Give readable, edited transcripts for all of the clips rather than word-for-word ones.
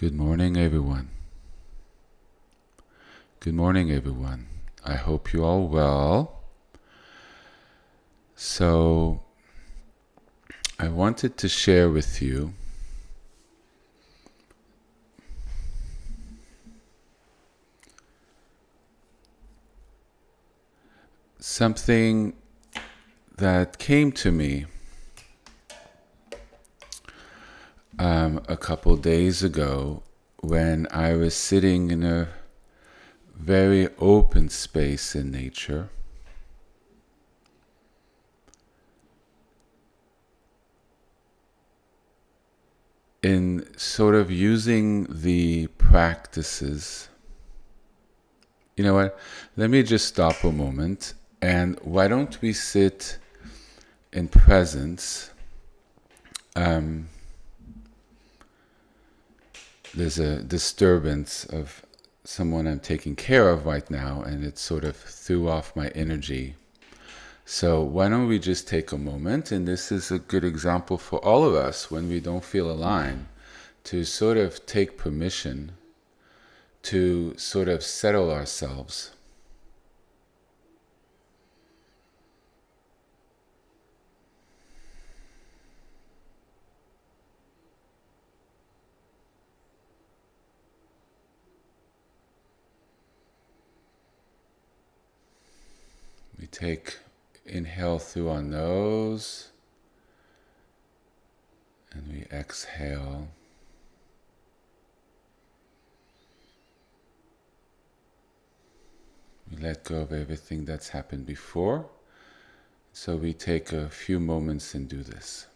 Good morning, everyone. Good morning, everyone. I hope you're all well. So, I wanted to share with you something that came to me a couple days ago when I was sitting in a very open space in nature. In sort of using the practices. You know what? Let me just stop a moment, and why don't we sit in presence? There's a disturbance of someone I'm taking care of right now, and it sort of threw off my energy. So why don't we just take a moment, and this is a good example for all of us when we don't feel aligned, to sort of take permission to sort of settle ourselves. We take inhale through our nose, and we exhale. We let go of everything that's happened before. So we take a few moments and do this.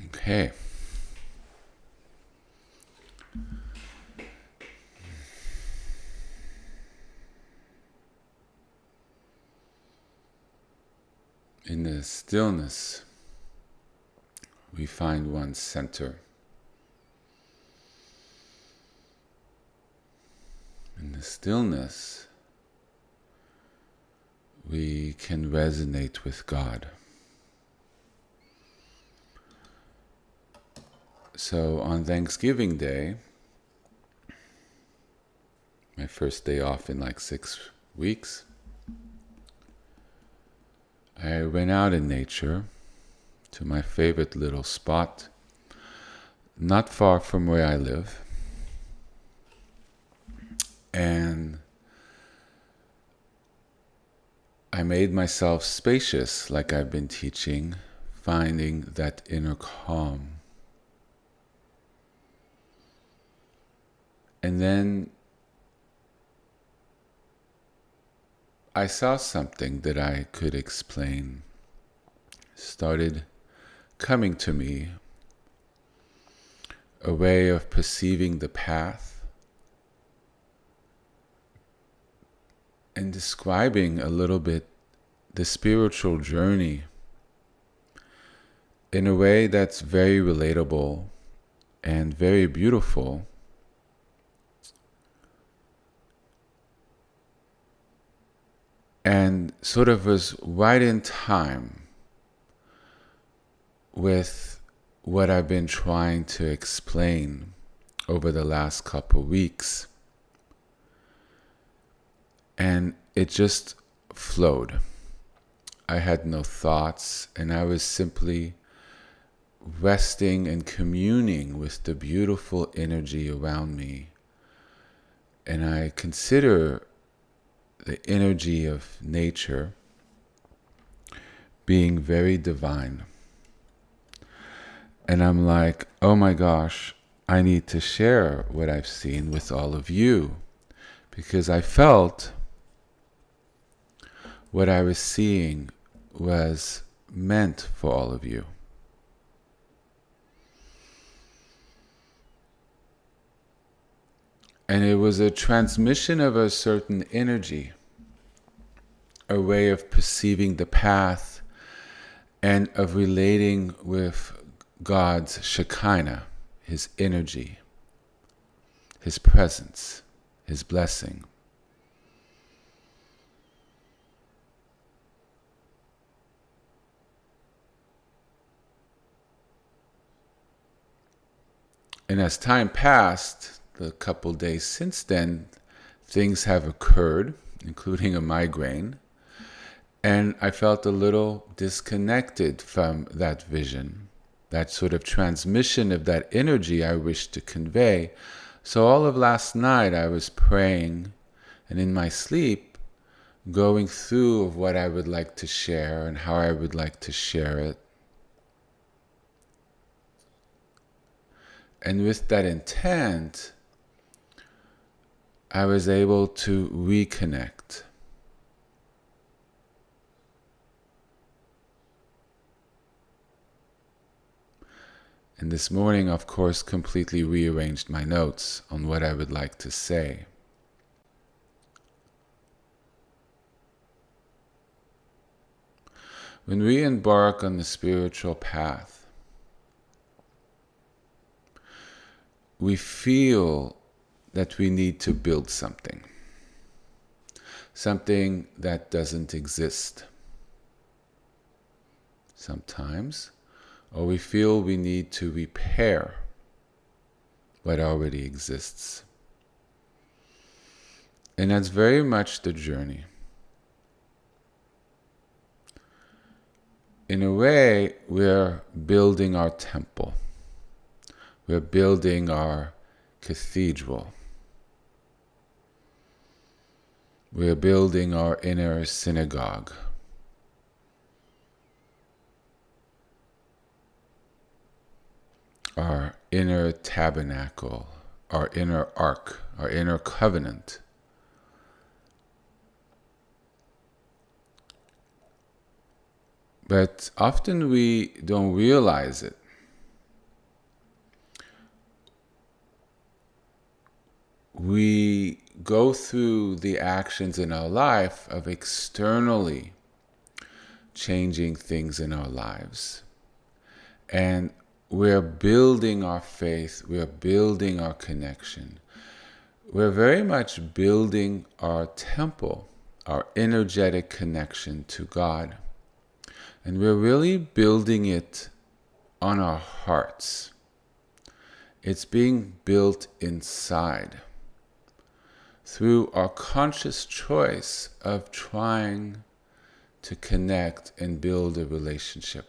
Okay. In the stillness, we find one's center. In the stillness, we can resonate with God. So on Thanksgiving Day, my first day off in like 6 weeks, I went out in nature to my favorite little spot, not far from where I live. And I made myself spacious, like I've been teaching, finding that inner calm. And then I saw something that I could explain. Started coming to me, a way of perceiving the path and describing a little bit the spiritual journey in a way that's very relatable and very beautiful. And sort of was right in time with what I've been trying to explain over the last couple weeks. And it just flowed. I had no thoughts, and I was simply resting and communing with the beautiful energy around me. And I consider the energy of nature being very divine. And I'm like, oh my gosh, I need to share what I've seen with all of you, because I felt what I was seeing was meant for all of you. And it was a transmission of a certain energy, a way of perceiving the path and of relating with God's Shekinah, His energy, His presence, His blessing. And as time passed, the couple days since then, things have occurred, including a migraine, and I felt a little disconnected from that vision, that sort of transmission of that energy I wished to convey. So all of last night I was praying, and in my sleep, going through of what I would like to share and how I would like to share it. And with that intent, I was able to reconnect. And this morning, of course, completely rearranged my notes on what I would like to say. When we embark on the spiritual path, we feel that we need to build something that doesn't exist sometimes, or we feel we need to repair what already exists. And that's very much the journey. In a way, we're building our temple. We're building our cathedral. We're building our inner synagogue. Our inner tabernacle, our inner ark, our inner covenant. But often we don't realize it. We go through the actions in our life of externally changing things in our lives. And we're building our faith, we're building our connection. We're very much building our temple, our energetic connection to God. And we're really building it on our hearts. It's being built inside through our conscious choice of trying to connect and build a relationship.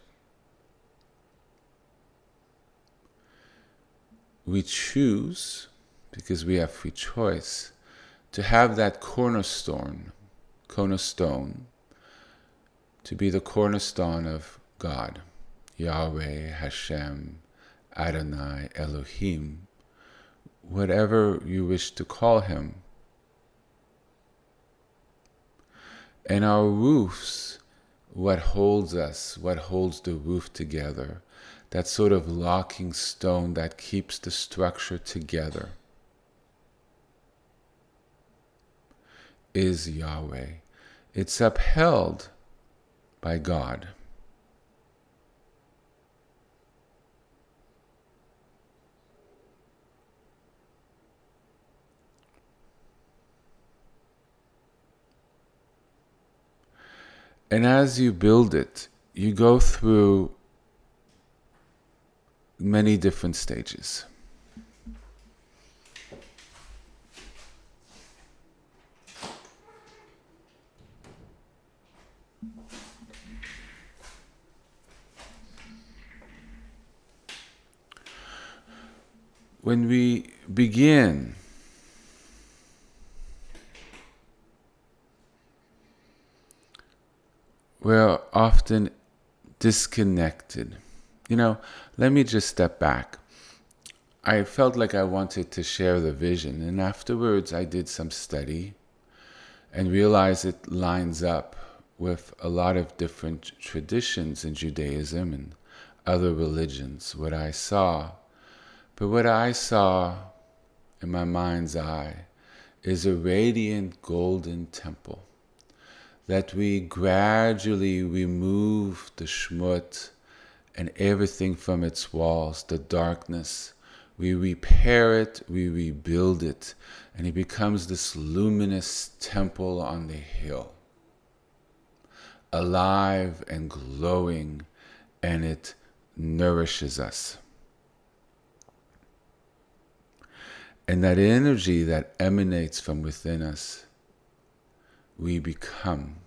We choose, because we have free choice, to have that cornerstone, to be the cornerstone of God, Yahweh, Hashem, Adonai, Elohim, whatever you wish to call him. And our roofs, what holds us, what holds the roof together, that sort of locking stone that keeps the structure together, is Yahweh. It's upheld by God. And as you build it, you go through many different stages. When we begin, we're often disconnected. Let me just step back. I felt like I wanted to share the vision, and afterwards I did some study and realized it lines up with a lot of different traditions in Judaism and other religions, what I saw. But what I saw in my mind's eye is a radiant golden temple that we gradually remove the shmut and everything from its walls, the darkness. We repair it, we rebuild it, and it becomes this luminous temple on the hill, alive and glowing, and it nourishes us. And that energy that emanates from within us, we become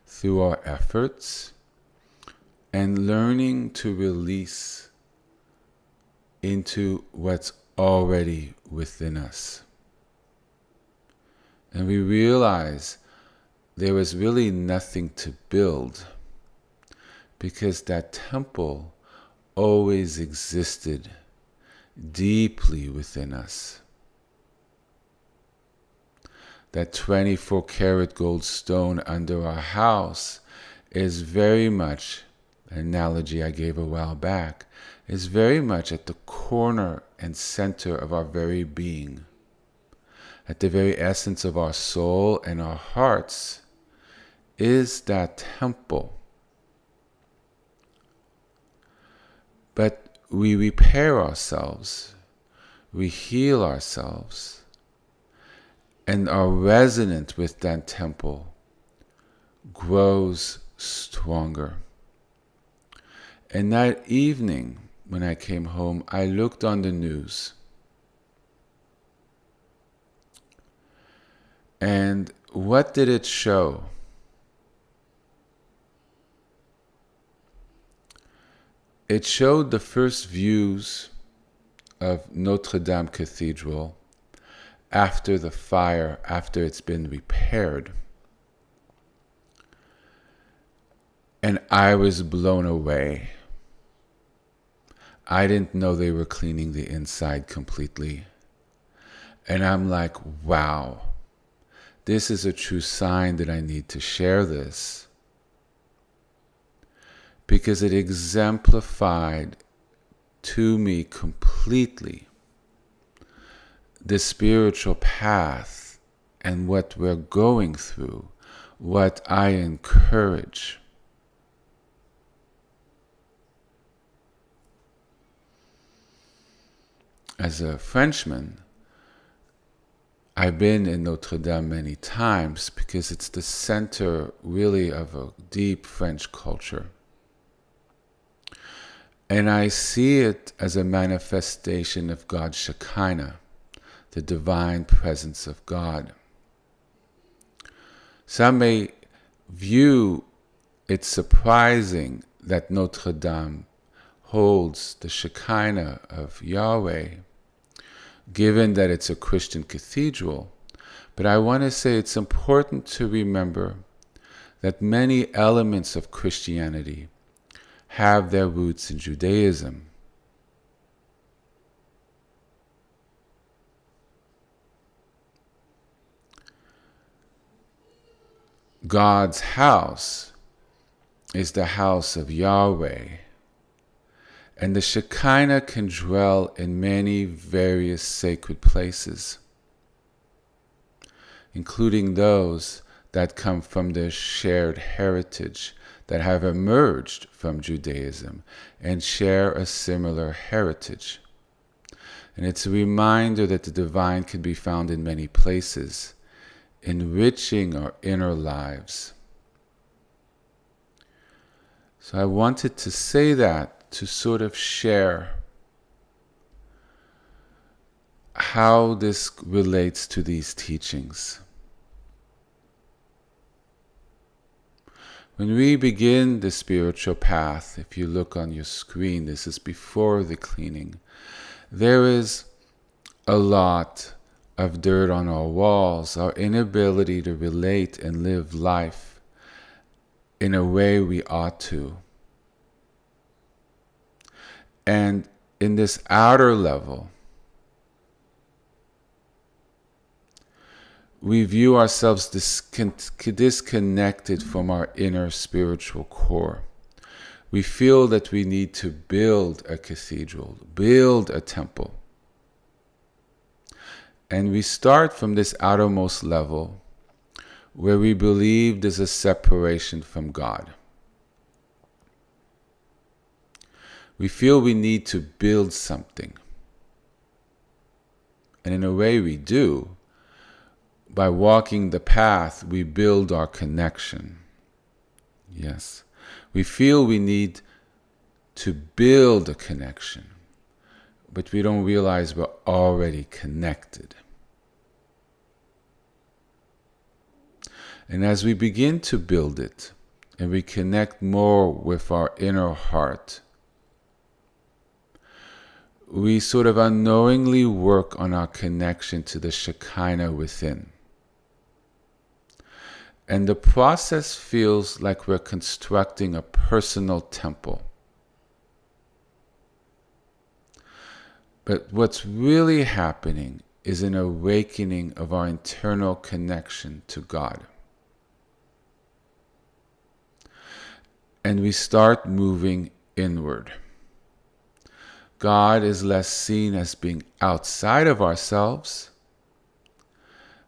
through our efforts and learning to release into what's already within us. And we realize there was really nothing to build, because that temple always existed deeply within us. That 24-karat gold stone under our house is very much, an analogy I gave a while back, is very much at the corner and center of our very being. At the very essence of our soul and our hearts is that temple. But we repair ourselves, we heal ourselves, and our resonance with that temple grows stronger. And that evening, when I came home, I looked on the news. And what did it show? It showed the first views of Notre Dame Cathedral after the fire, after it's been repaired. And I was blown away. I didn't know they were cleaning the inside completely. And I'm like, wow, this is a true sign that I need to share this. Because it exemplified to me completely the spiritual path and what we're going through, what I encourage. As a Frenchman, I've been in Notre Dame many times because it's the center really of a deep French culture. And I see it as a manifestation of God's Shekinah, the divine presence of God. Some may view it surprising that Notre Dame holds the Shekinah of Yahweh, given that it's a Christian cathedral. But I want to say it's important to remember that many elements of Christianity have their roots in Judaism. God's house is the house of Yahweh, and the Shekinah can dwell in many various sacred places, including those that come from the shared heritage that have emerged from Judaism and share a similar heritage. And it's a reminder that the divine can be found in many places, enriching our inner lives. So I wanted to say that to sort of share how this relates to these teachings. When we begin the spiritual path, if you look on your screen, this is before the cleaning, there is a lot of dirt on our walls, our inability to relate and live life in a way we ought to. And in this outer level, we view ourselves disconnected from our inner spiritual core. We feel that we need to build a cathedral, build a temple. And we start from this outermost level where we believe there's a separation from God. We feel we need to build something. And in a way we do. By walking the path, we build our connection. Yes. We feel we need to build a connection, but we don't realize we're already connected. And as we begin to build it, and we connect more with our inner heart, we sort of unknowingly work on our connection to the Shekinah within. And the process feels like we're constructing a personal temple. But what's really happening is an awakening of our internal connection to God. And we start moving inward. God is less seen as being outside of ourselves,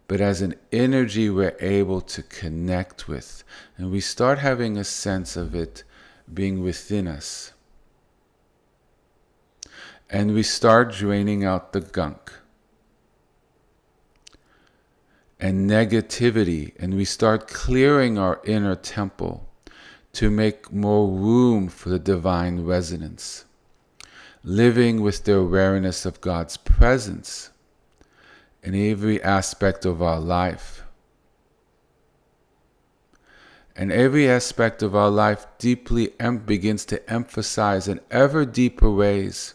but as an energy we're able to connect with. And we start having a sense of it being within us. And we start draining out the gunk and negativity, and we start clearing our inner temple to make more room for the divine resonance, living with the awareness of God's presence in every aspect of our life. And every aspect of our life deeply begins to emphasize in ever deeper ways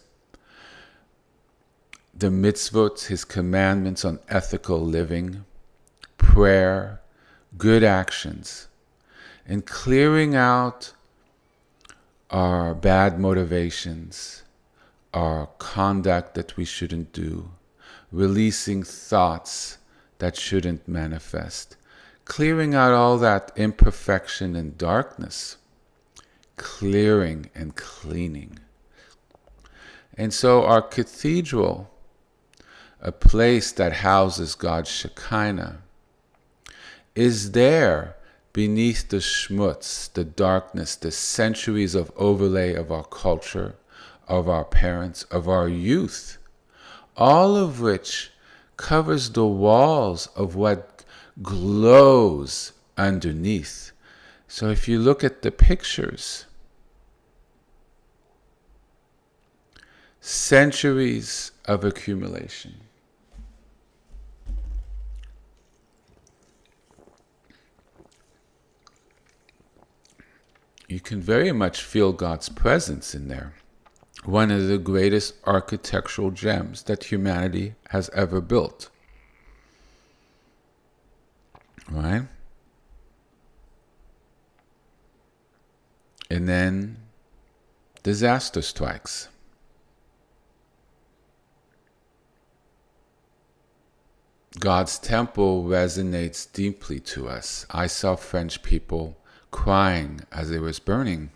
the mitzvot, his commandments on ethical living, prayer, good actions, and clearing out our bad motivations, our conduct that we shouldn't do, releasing thoughts that shouldn't manifest, clearing out all that imperfection and darkness, clearing and cleaning. And so our cathedral, a place that houses God's Shekinah, is there beneath the schmutz, the darkness, the centuries of overlay of our culture, of our parents, of our youth, all of which covers the walls of what glows underneath. So if you look at the pictures, centuries of accumulation. You can very much feel God's presence in there. One of the greatest architectural gems that humanity has ever built. Right? And then disaster strikes. God's temple resonates deeply to us. I saw French people crying as it was burning.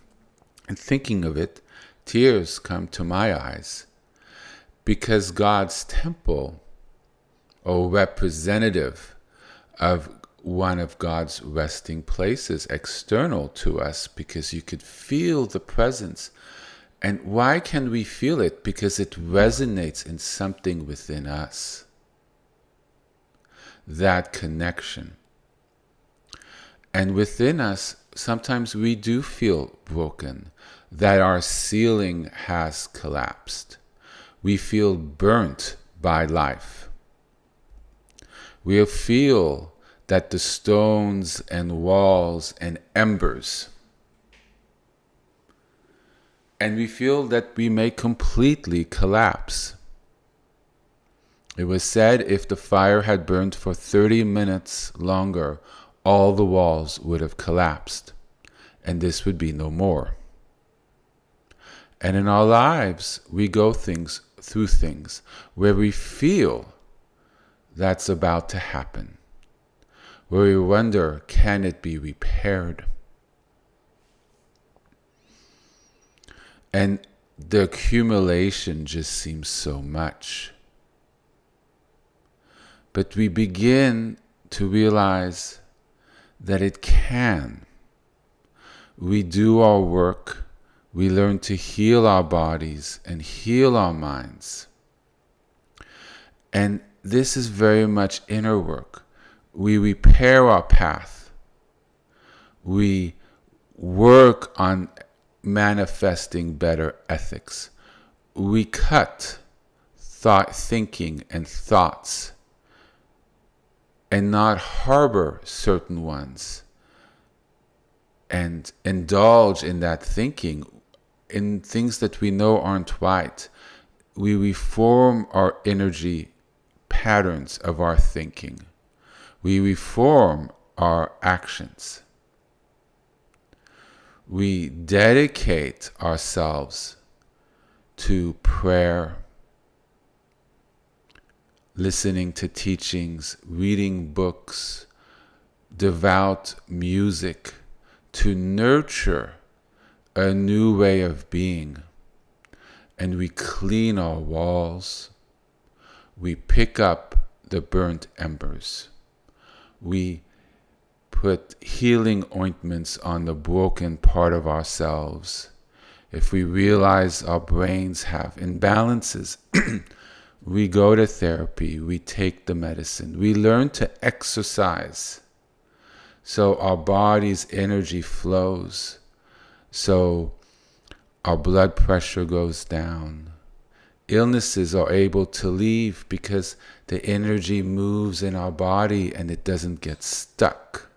And thinking of it, tears come to my eyes. Because God's temple, or representative of one of God's resting places, external to us, because you could feel the presence. And why can we feel it? Because it resonates in something within us. That connection. And within us, sometimes we do feel broken, that our ceiling has collapsed. We feel burnt by life. We feel that the stones and walls and embers, and we feel that we may completely collapse. It was said if the fire had burned for 30 minutes longer, all the walls would have collapsed, and this would be no more. And in our lives, we go through things where we feel that's about to happen, where we wonder, can it be repaired? And the accumulation just seems so much. But we begin to realize that it can. We do our work, we learn to heal our bodies and heal our minds. And this is very much inner work. We repair our path. We work on manifesting better ethics. We cut thinking and thoughts and not harbor certain ones and indulge in that thinking, in things that we know aren't right. We reform our energy patterns of our thinking. We reform our actions. We dedicate ourselves to prayer, listening to teachings, reading books, devout music, to nurture a new way of being. And we clean our walls. We pick up the burnt embers. We put healing ointments on the broken part of ourselves. If we realize our brains have imbalances, we go to therapy, we take the medicine, we learn to exercise so our body's energy flows, so our blood pressure goes down. Illnesses are able to leave because the energy moves in our body and it doesn't get stuck.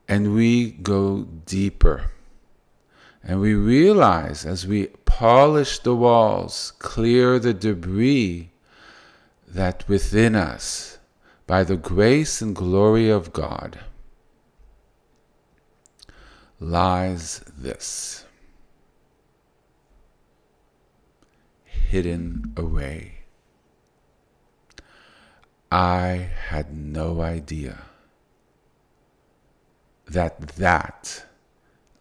And we go deeper. And we realize as we polish the walls, clear the debris, that within us, by the grace and glory of God, lies this, hidden away. I had no idea that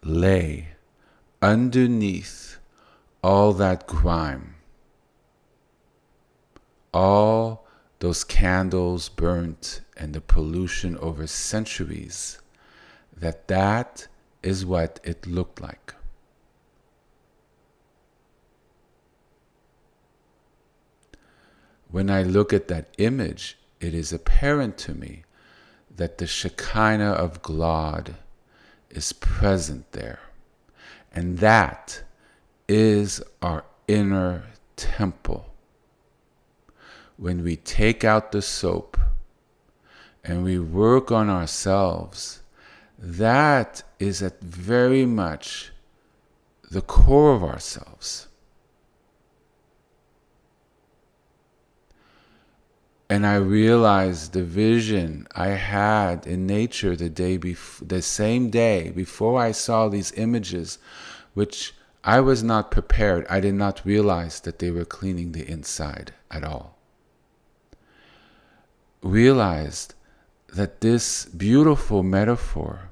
lay underneath all that grime, all those candles burnt and the pollution over centuries, that is what it looked like. when I look at that image, it is apparent to me that the Shekinah of God is present there. And that is our inner temple. When we take out the soap and we work on ourselves, that is at very much the core of ourselves. And I realized the vision I had in nature the same day before I saw these images, which I was not prepared. I did not realize that they were cleaning the inside at all. Realized that this beautiful metaphor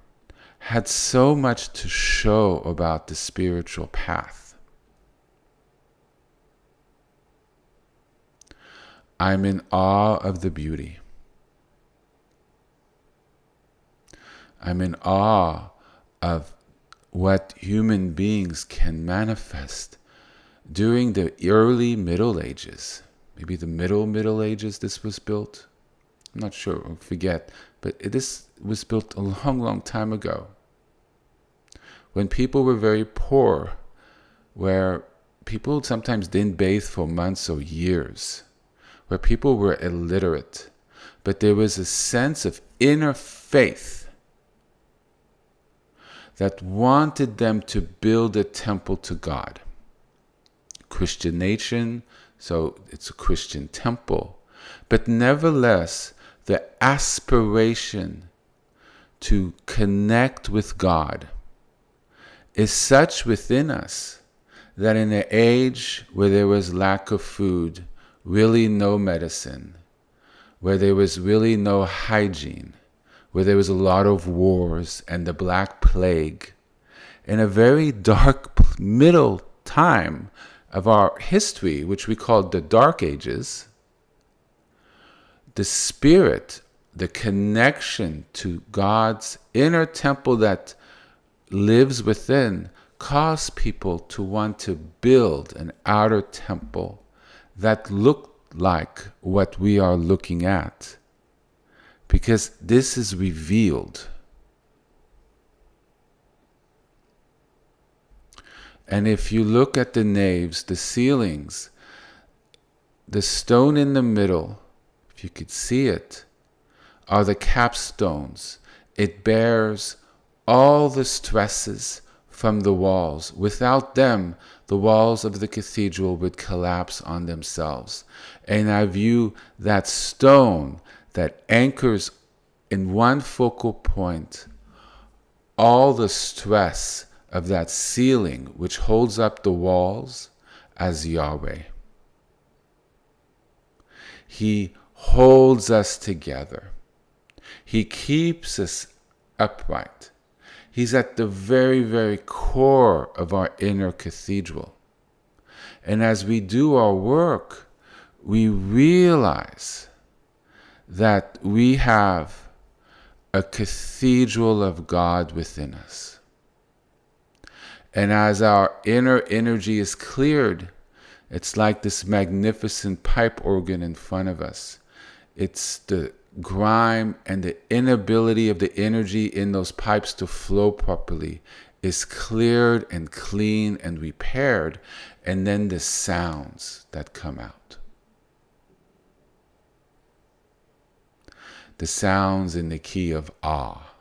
had so much to show about the spiritual path. I'm in awe of the beauty. I'm in awe of what human beings can manifest during the early Middle Ages. Maybe the Middle Ages this was built. I'm not sure, I forget. But this was built a long, long time ago. When people were very poor, where people sometimes didn't bathe for months or years, where people were illiterate, but there was a sense of inner faith that wanted them to build a temple to God. Christian nation, so it's a Christian temple. But nevertheless, the aspiration to connect with God is such within us that in an age where there was lack of food, really no medicine, where there was really no hygiene, where there was a lot of wars and the Black Plague, in a very dark middle time of our history, which we called the Dark Ages, the spirit, the connection to God's inner temple that lives within, caused people to want to build an outer temple that looked like what we are looking at, because this is revealed. And if you look at the naves, the ceilings, the stone in the middle, if you could see it, are the capstones. It bears all the stresses from the walls. Without them, the walls of the cathedral would collapse on themselves. And I view that stone that anchors in one focal point all the stress of that ceiling which holds up the walls as Yahweh. He holds us together. He keeps us upright. He's at the very, very core of our inner cathedral. And as we do our work, we realize that we have a cathedral of God within us. And as our inner energy is cleared, it's like this magnificent pipe organ in front of us. It's the grime and the inability of the energy in those pipes to flow properly is cleared and clean and repaired, and then the sounds that come out. The sounds in the key of Ah,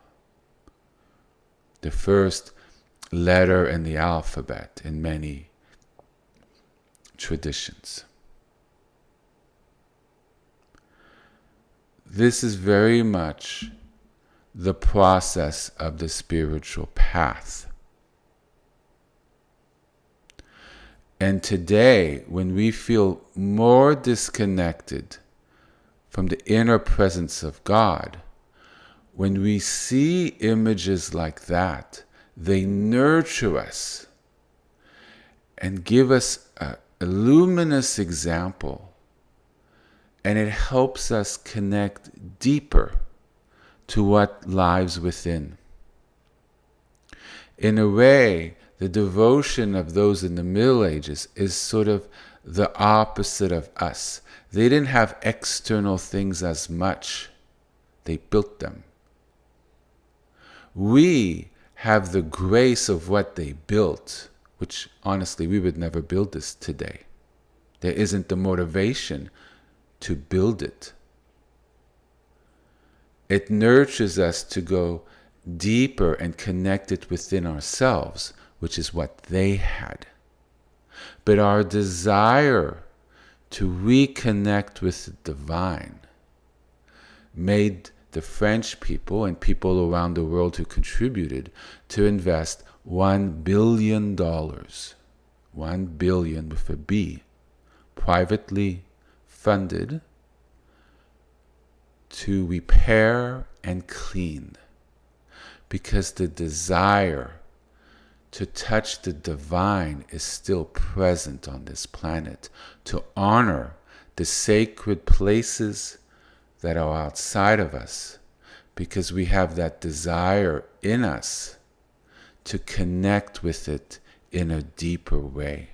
the first letter in the alphabet in many traditions. This is very much the process of the spiritual path. And today, when we feel more disconnected from the inner presence of God, when we see images like that, they nurture us and give us a luminous example. And it helps us connect deeper to what lies within. In a way, the devotion of those in the Middle Ages is sort of the opposite of us. They didn't have external things as much. They built them. We have the grace of what they built, which honestly, we would never build this today. There isn't the motivation to build it. It nurtures us to go deeper and connect it within ourselves, which is what they had. But our desire to reconnect with the divine made the French people and people around the world who contributed to invest $1 billion, 1 billion with a B, privately funded to repair and clean, because the desire to touch the divine is still present on this planet, to honor the sacred places that are outside of us, because we have that desire in us to connect with it in a deeper way.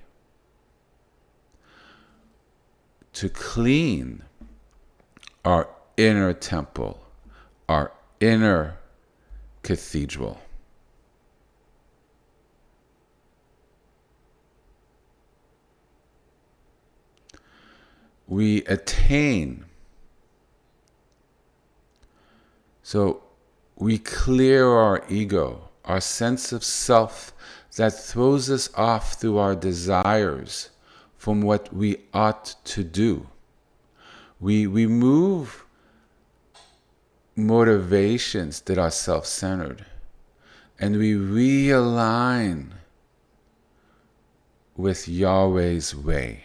To clean our inner temple, our inner cathedral. We attain. So we clear our ego, our sense of self that throws us off through our desires from what we ought to do. We remove motivations that are self-centered, and we realign with Yahweh's way.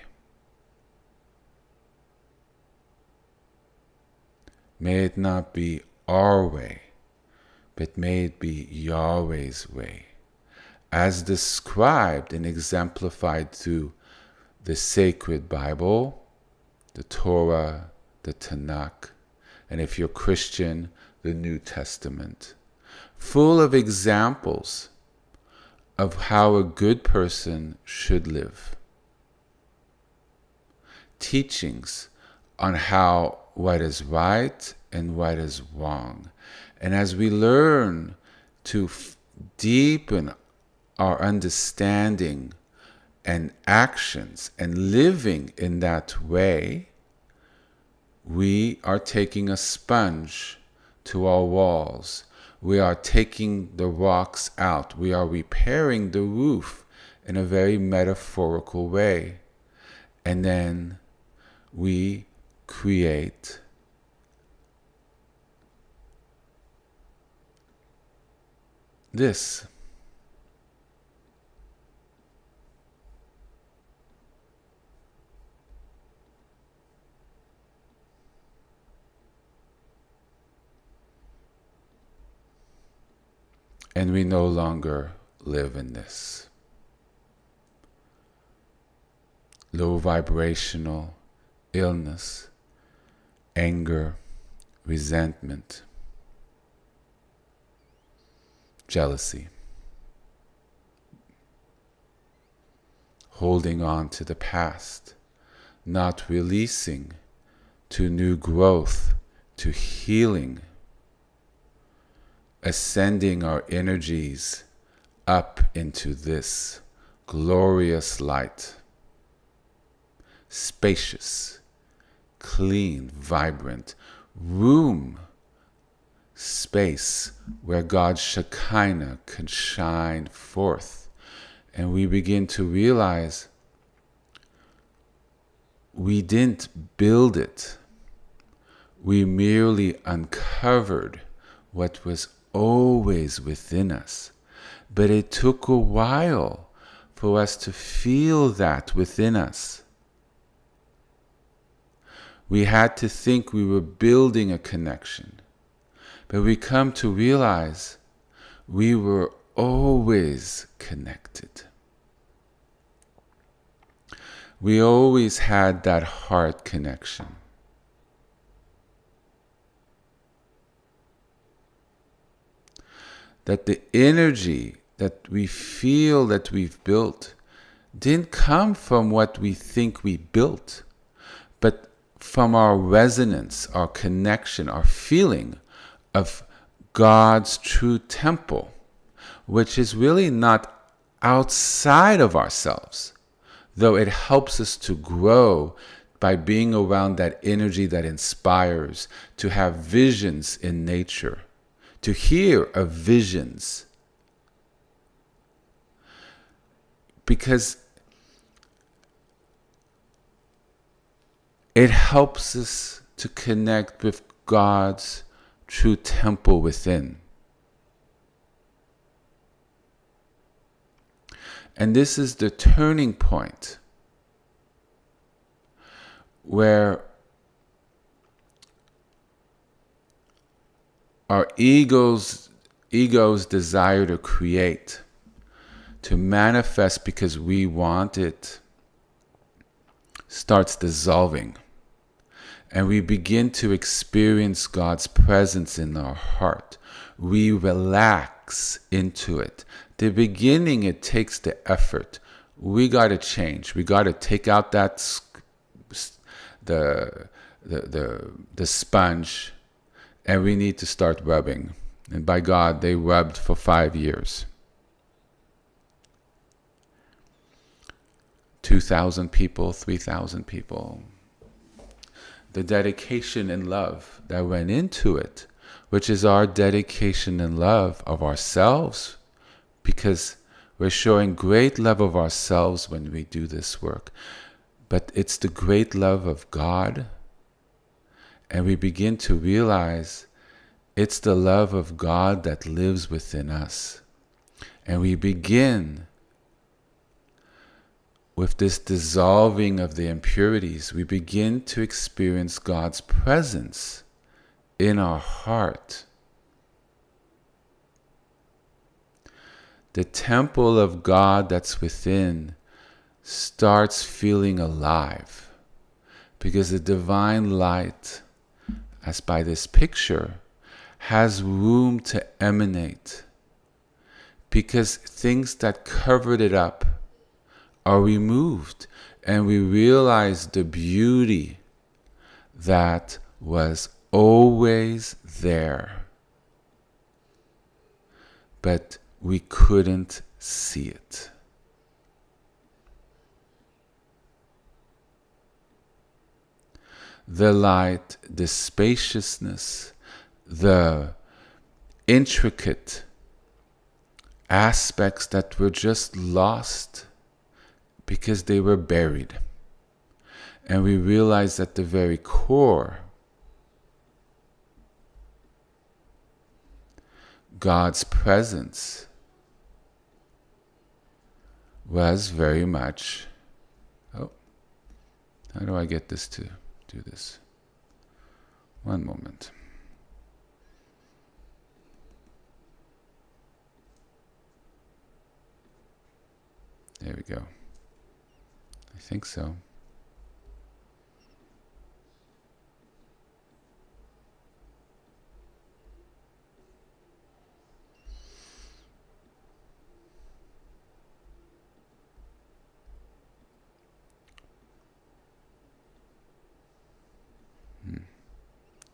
May it not be our way, but may it be Yahweh's way, as described and exemplified through the sacred Bible, the Torah, the Tanakh, and if you're Christian, the New Testament, full of examples of how a good person should live. Teachings on how what is right and what is wrong. And as we learn to deepen our understanding and actions and living in that way, we are taking a sponge to our walls. We are taking the rocks out. We are repairing the roof in a very metaphorical way. And then we create this. And we no longer live in this. Low vibrational illness, anger, resentment, jealousy, holding on to the past, not releasing to new growth, to healing, ascending our energies up into this glorious light, spacious, clean, vibrant room, space where God's Shekinah can shine forth. And we begin to realize we didn't build it. We merely uncovered what was always within us. But it took a while for us to feel that within us. We had to think we were building a connection. But we come to realize we were always connected. We always had that heart connection. That the energy that we feel that we've built didn't come from what we think we built, but from our resonance, our connection, our feeling of God's true temple, which is really not outside of ourselves, though it helps us to grow by being around that energy that inspires, to have visions in nature, to hear of visions. Because it helps us to connect with God's true temple within. And this is the turning point where our ego's desire to create, to manifest because we want it, starts dissolving. And we begin to experience God's presence in our heart. We relax into it. The beginning, it takes the effort. We got to change. We got to take out that the sponge, and we need to start rubbing. And by God, they rubbed for 5 years. 2,000 people, 3,000 people. The dedication and love that went into it, which is our dedication and love of ourselves, because we're showing great love of ourselves when we do this work. But it's the great love of God, and we begin to realize it's the love of God that lives within us. And we begin with this dissolving of the impurities. We begin to experience God's presence in our heart. The temple of God that's within starts feeling alive, because the divine light, as by this picture, has room to emanate, because things that covered it up are removed, and we realize the beauty that was always there, but we couldn't see it. The light, the spaciousness, the intricate aspects that were just lost because they were buried. And we realize at the very core, God's presence was very much, how do I get this to do this? One moment. There we go. I think so.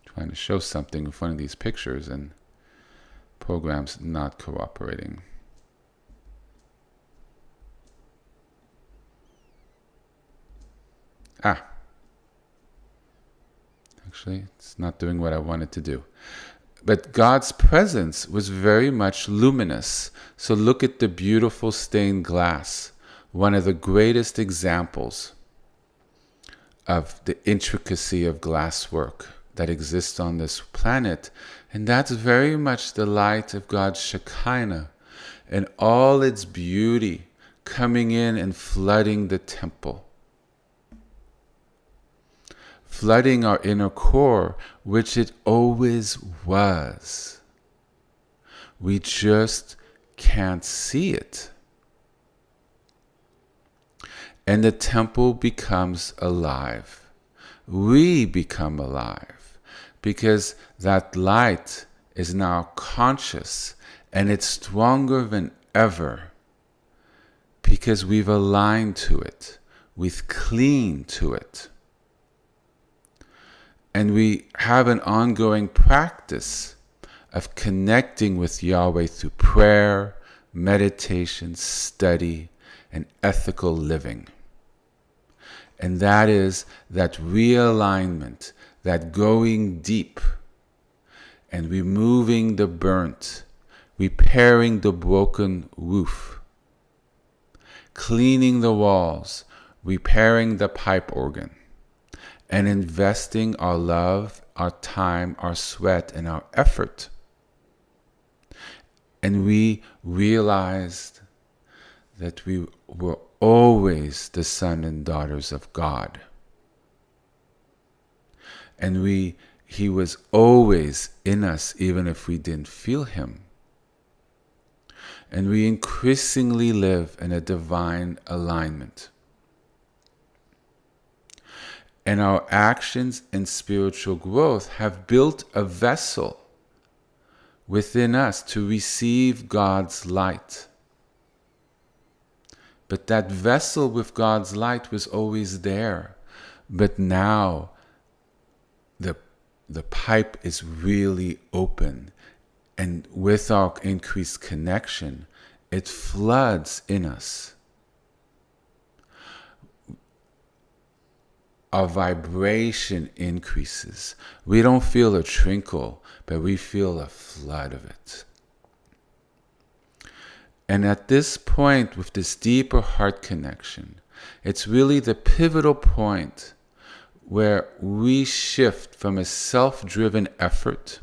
Trying to show something with one of these pictures and program's not cooperating. Actually, it's not doing what I wanted to do. But God's presence was very much luminous. So look at the beautiful stained glass, one of the greatest examples of the intricacy of glasswork that exists on this planet. And that's very much the light of God's Shekinah and all its beauty coming in and flooding the temple. Flooding our inner core, which it always was. We just can't see it. And the temple becomes alive. We become alive because that light is now conscious, and it's stronger than ever because we've aligned to it, we've cleaned to it. And we have an ongoing practice of connecting with Yahweh through prayer, meditation, study, and ethical living. And that is that realignment, that going deep and removing the burnt, repairing the broken roof, cleaning the walls, repairing the pipe organ, and investing our love, our time, our sweat, and our effort. And we realized that we were always the sons and daughters of God. And He was always in us, even if we didn't feel Him. And we increasingly live in a divine alignment. And our actions and spiritual growth have built a vessel within us to receive God's light. But that vessel with God's light was always there. But now the pipe is really open. And with our increased connection, it floods in us. Our vibration increases. We don't feel a trickle, but we feel a flood of it. And at this point, with this deeper heart connection, it's really the pivotal point where we shift from a self-driven effort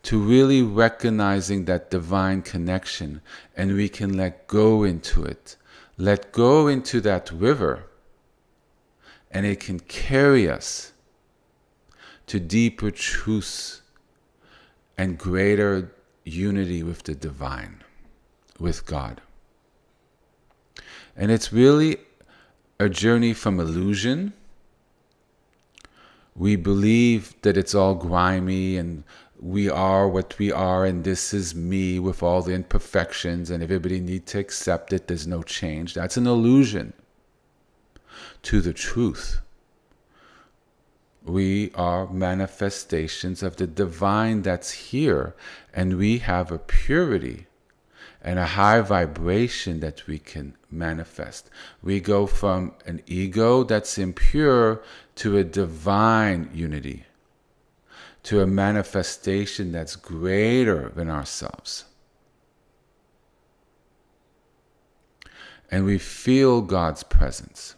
to really recognizing that divine connection, and we can let go into it. Let go into that river, and it can carry us to deeper truths and greater unity with the divine, with God. And it's really a journey from illusion. We believe that it's all grimy and we are what we are and this is me with all the imperfections and everybody needs to accept it. There's no change. That's an illusion to the truth. We are manifestations of the divine that's here, and we have a purity and a high vibration that we can manifest. We go from an ego that's impure to a divine unity, to a manifestation that's greater than ourselves. And we feel God's presence.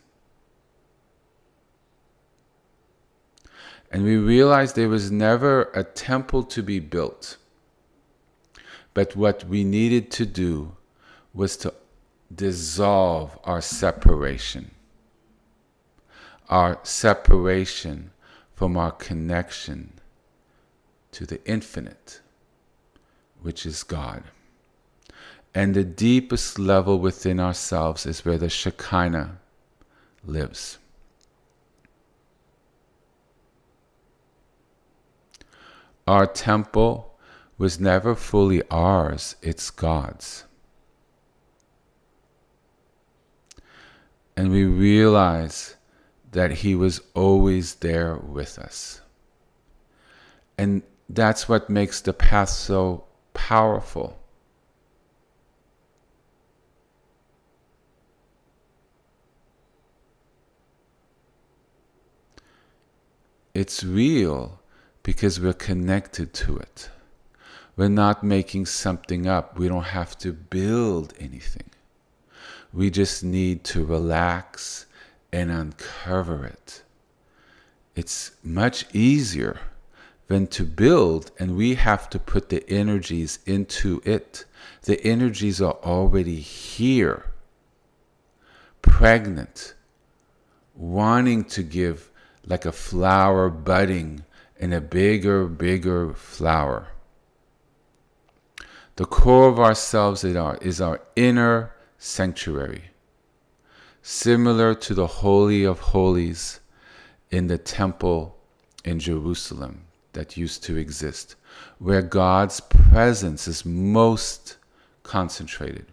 And we realized there was never a temple to be built. But what we needed to do was to dissolve our separation from our connection to the infinite, which is God. And the deepest level within ourselves is where the Shekinah lives. Our temple was never fully ours, it's God's. And we realize that He was always there with us. And that's what makes the path so powerful. It's real because we're connected to it. We're not making something up. We don't have to build anything. We just need to relax and uncover it. It's much easier than to build, and we have to put the energies into it. The energies are already here, pregnant, wanting to give, like a flower budding in a bigger flower. The core of ourselves is our inner sanctuary, similar to the Holy of Holies in the temple in Jerusalem that used to exist, where God's presence is most concentrated.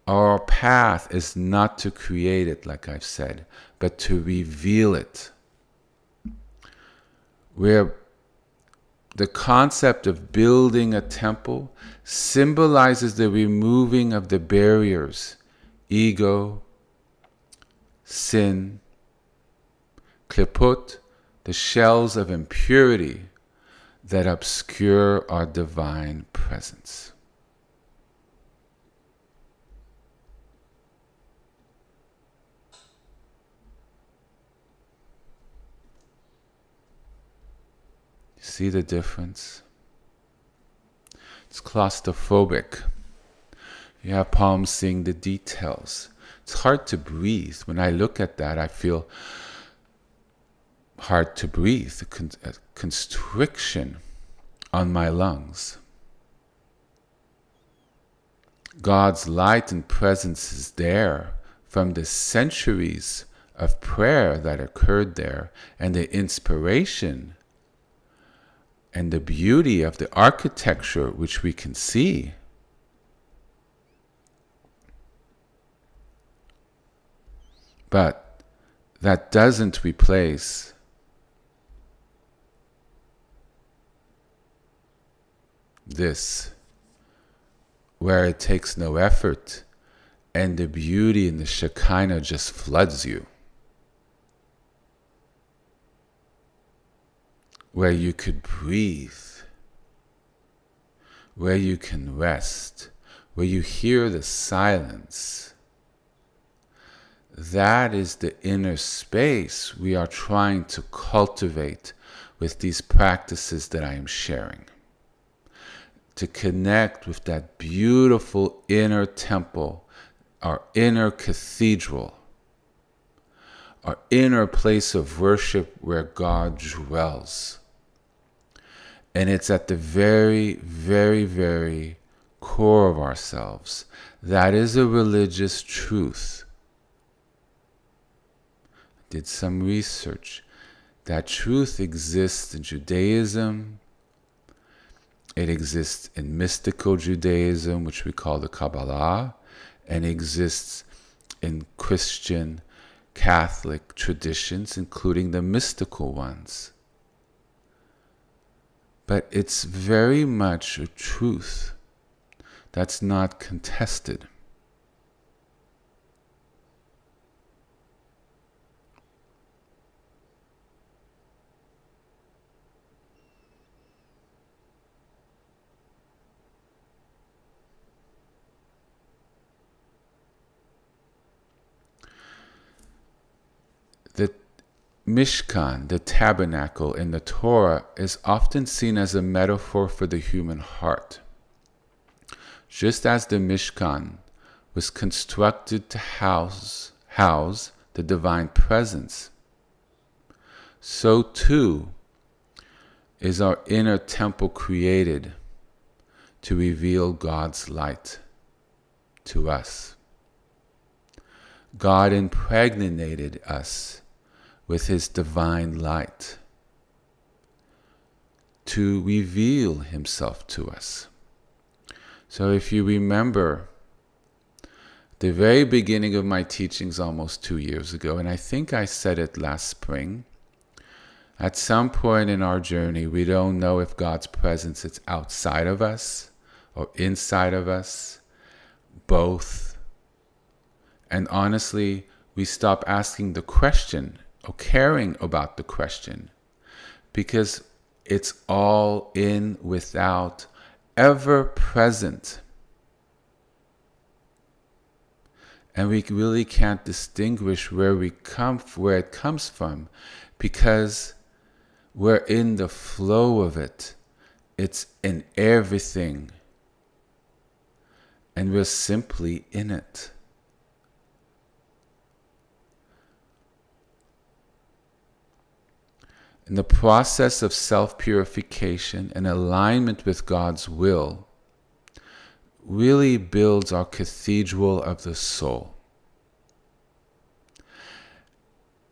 Our path is not to create it, like I've said, but to reveal it. Where the concept of building a temple symbolizes the removing of the barriers, ego, sin, klipot, the shells of impurity that obscure our divine presence. See the difference? It's claustrophobic. You have palms seeing the details. It's hard to breathe. When I look at that, I feel hard to breathe, a constriction on my lungs. God's light and presence is there from the centuries of prayer that occurred there, and the inspiration and the beauty of the architecture which we can see. But that doesn't replace this, where it takes no effort and the beauty and the Shekinah just floods you. Where you could breathe, where you can rest, where you hear the silence. That is the inner space we are trying to cultivate with these practices that I am sharing. To connect with that beautiful inner temple, our inner cathedral, our inner place of worship where God dwells. And it's at the very, very, very core of ourselves. That is a religious truth. I did some research. That truth exists in Judaism. It exists in mystical Judaism, which we call the Kabbalah, and exists in Christian, Catholic traditions, including the mystical ones. But it's very much a truth that's not contested. The Mishkan, the tabernacle in the Torah, is often seen as a metaphor for the human heart. Just as the Mishkan was constructed to house the divine presence, so too is our inner temple created to reveal God's light to us. God impregnated us with His divine light to reveal Himself to us. So if you remember the very beginning of my teachings almost 2 years ago, and I think I said it last spring, at some point in our journey, we don't know if God's presence is outside of us or inside of us, both. And honestly, we stop asking the question or caring about the question because it's all in, without, ever present. And we really can't distinguish where it comes from, because we're in the flow of it. It's in everything. And we're simply in it. In the process of self-purification and alignment with God's will, really builds our cathedral of the soul.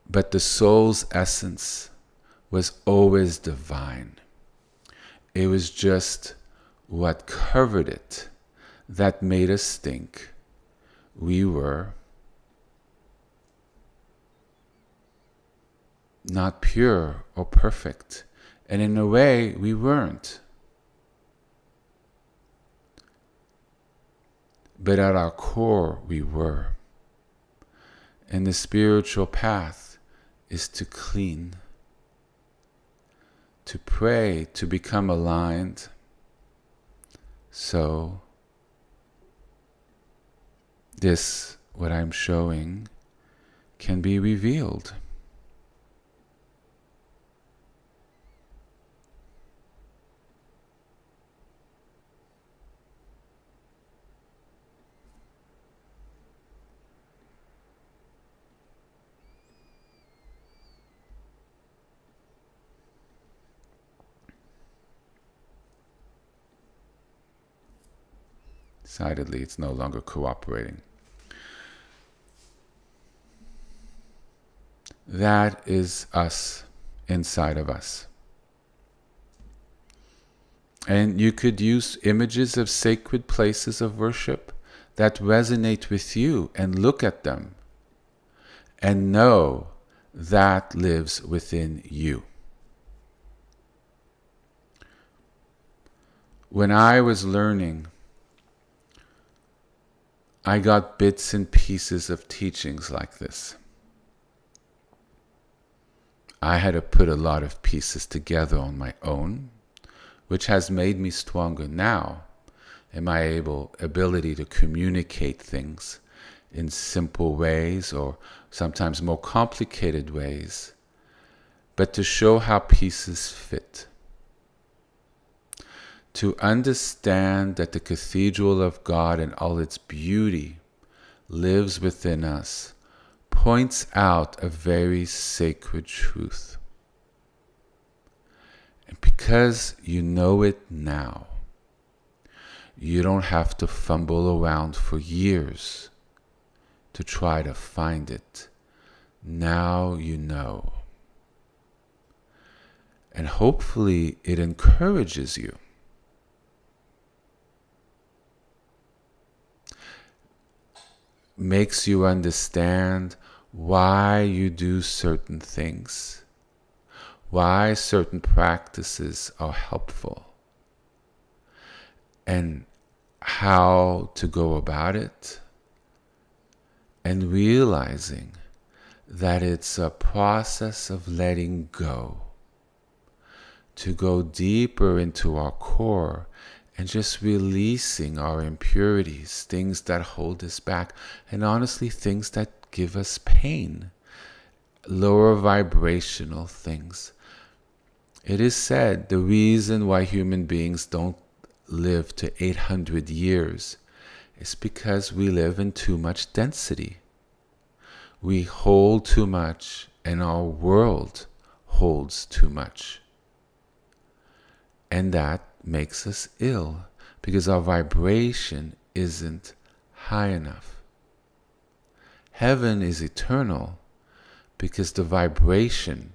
But the soul's essence was always divine. It was just what covered it that made us think we were not pure or perfect. And in a way, we weren't. But at our core, we were. And the spiritual path is to clean, to pray, to become aligned. So, this, what I'm showing, can be revealed. Decidedly, it's no longer cooperating. That is us, inside of us. And you could use images of sacred places of worship that resonate with you and look at them and know that lives within you. When I was learning, I got bits and pieces of teachings like this. I had to put a lot of pieces together on my own, which has made me stronger now in my ability to communicate things in simple ways or sometimes more complicated ways, but to show how pieces fit. To understand that the cathedral of God and all its beauty lives within us points out a very sacred truth. And because you know it now, you don't have to fumble around for years to try to find it. Now you know. And hopefully it encourages you. Makes you understand why you do certain things, why certain practices are helpful, and how to go about it, and realizing that it's a process of letting go, to go deeper into our core and just releasing our impurities, things that hold us back, and honestly, things that give us pain, lower vibrational things. It is said the reason why human beings don't live to 800 years is because we live in too much density. We hold too much, and our world holds too much. And that makes us ill because our vibration isn't high enough. Heaven is eternal because the vibration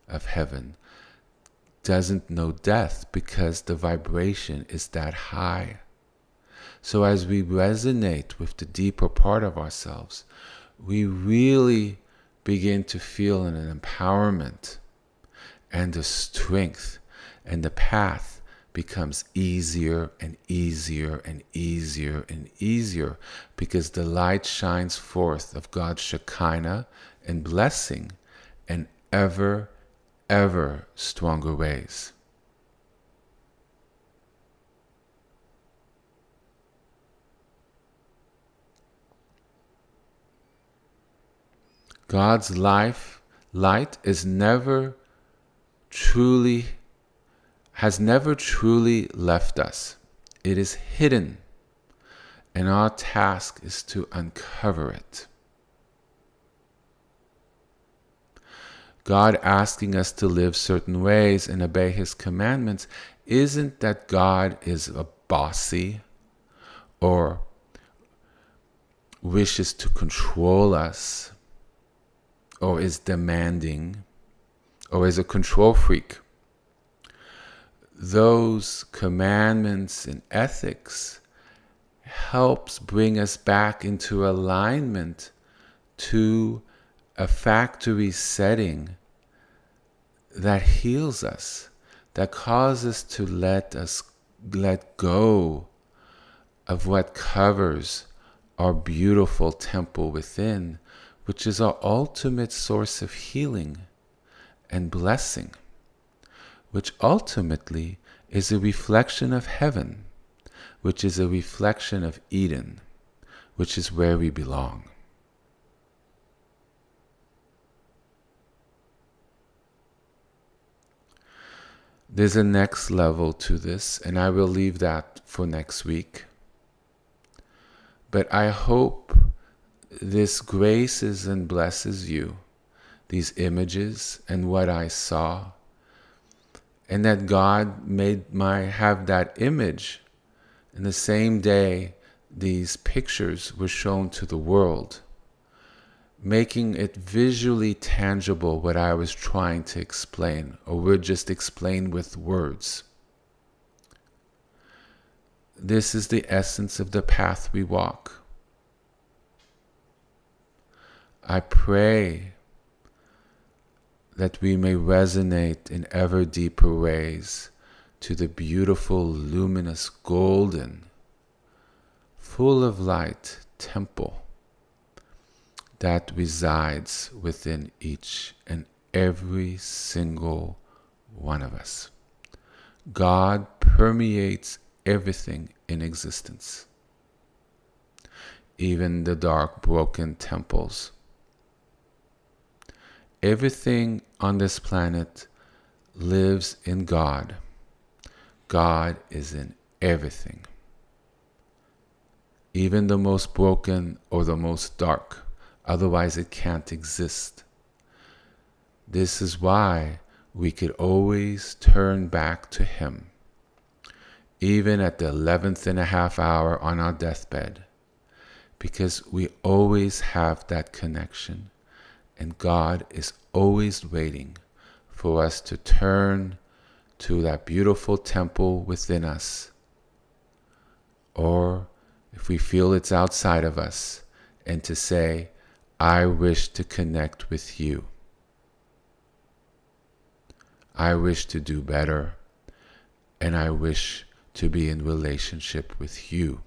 of heaven doesn't know death because the vibration is that high. So as we resonate with the deeper part of ourselves, we really begin to feel an empowerment and a strength, and the path becomes easier and easier and easier and easier because the light shines forth of God's Shekinah and blessing in ever, ever stronger ways. God's light has never truly left us. It is hidden, and our task is to uncover it. God asking us to live certain ways and obey His commandments isn't that God is a bossy or wishes to control us or is demanding or is a control freak. Those commandments and ethics helps bring us back into alignment to a factory setting that heals us, that causes us to let go of what covers our beautiful temple within, which is our ultimate source of healing and blessing, which ultimately is a reflection of heaven, which is a reflection of Eden, which is where we belong. There's a next level to this, and I will leave that for next week. But I hope this graces and blesses you, these images and what I saw, and that God made have that image. And the same day these pictures were shown to the world, making it visually tangible what I was trying to explain, or would just explain with words. This is the essence of the path we walk. I pray that we may resonate in ever deeper ways to the beautiful, luminous, golden, full of light temple that resides within each and every single one of us. God permeates everything in existence, even the dark, broken temples. Everything on this planet lives in God. God is in everything, even the most broken or the most dark. Otherwise, it can't exist. This is why we could always turn back to Him, even at the 11th and a half hour on our deathbed, because we always have that connection, and God is always waiting for us to turn to that beautiful temple within us, or if we feel it's outside of us, and to say, I wish to connect with you. I wish to do better, and I wish to be in relationship with you.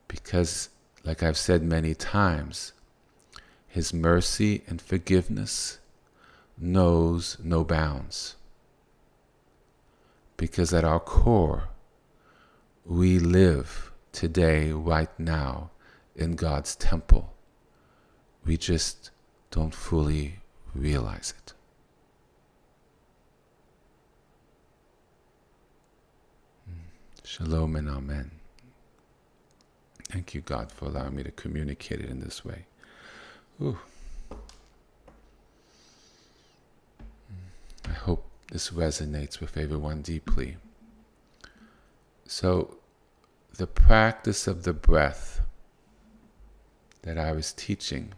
Because, like I've said many times, His mercy and forgiveness knows no bounds. Because at our core, we live today, right now, in God's temple. We just don't fully realize it. Shalom and Amen. Thank you, God, for allowing me to communicate it in this way. Ooh. I hope this resonates with everyone deeply. So, the practice of the breath that I was teaching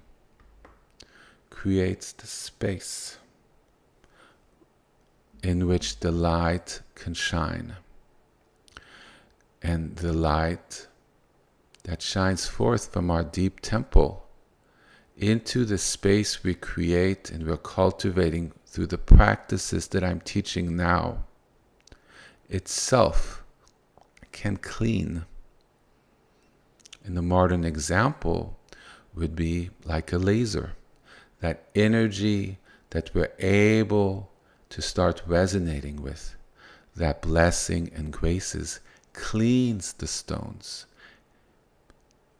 creates the space in which the light can shine. And the light that shines forth from our deep temple into the space we create and we're cultivating through the practices that I'm teaching now, itself can clean. And the modern example would be like a laser. That energy that we're able to start resonating with, that blessing and graces, cleans the stones,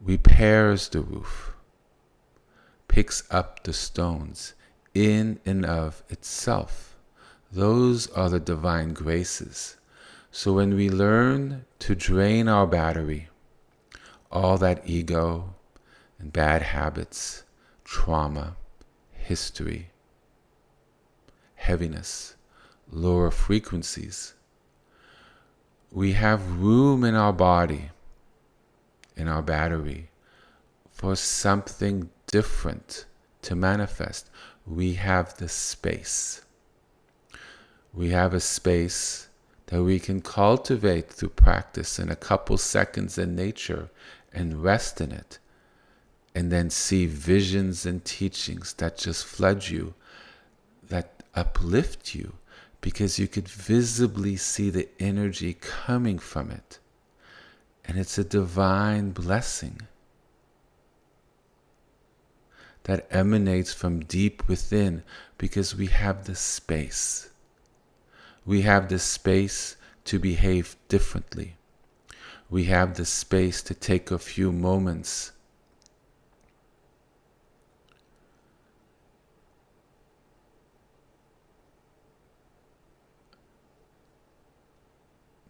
repairs the roof, picks up the stones in and of itself. Those are the divine graces. So when we learn to drain our battery, all that ego and bad habits, trauma, history, heaviness, lower frequencies, we have room in our body, in our battery, for something different to manifest. We have the space. We have a space that we can cultivate through practice in a couple seconds in nature and rest in it, and then see visions and teachings that just flood you, that uplift you, because you could visibly see the energy coming from it. And it's a divine blessing that emanates from deep within, because we have the space. We have the space to behave differently. We have the space to take a few moments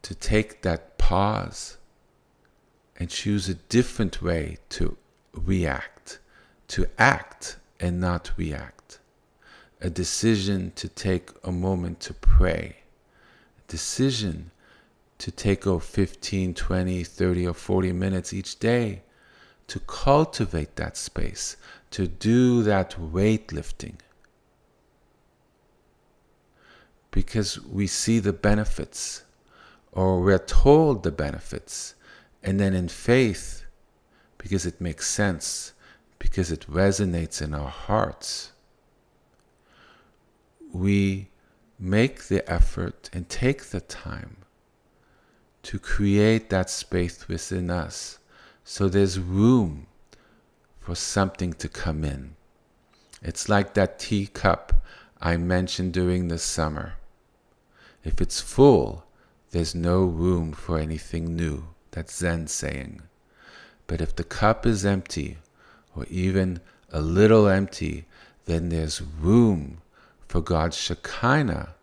to take that pause and choose a different way to react, to act and not react. A decision to take a moment to pray. A decision to take 15, 20, 30 or 40 minutes each day to cultivate that space, to do that weightlifting. Because we see the benefits, or we're told the benefits, and then in faith, because it makes sense, because it resonates in our hearts, we make the effort and take the time to create that space within us, so there's room for something to come in. It's like that teacup I mentioned during the summer. If it's full, there's no room for anything new. That's Zen saying. But if the cup is empty, or even a little empty, then there's room for God's Shekinah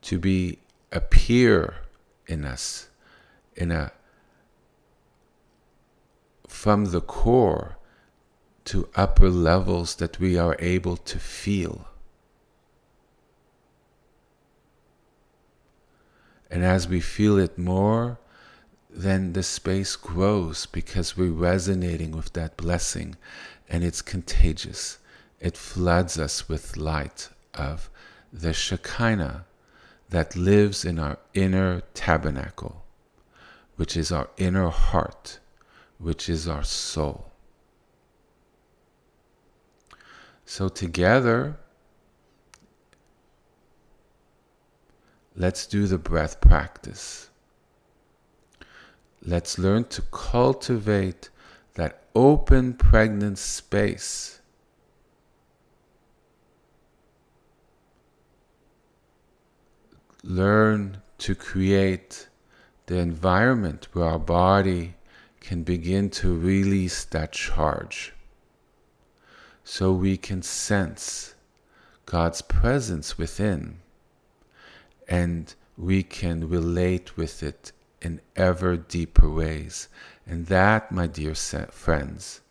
to appear in us, from the core to upper levels that we are able to feel. And as we feel it more, then the space grows, because we're resonating with that blessing, and it's contagious. It floods us with light of the Shekinah that lives in our inner tabernacle, which is our inner heart, which is our soul. So together, let's do the breath practice. Let's learn to cultivate that open, pregnant space. Learn to create the environment where our body can begin to release that charge, so we can sense God's presence within, and we can relate with it in ever deeper ways. And that, my dear friends,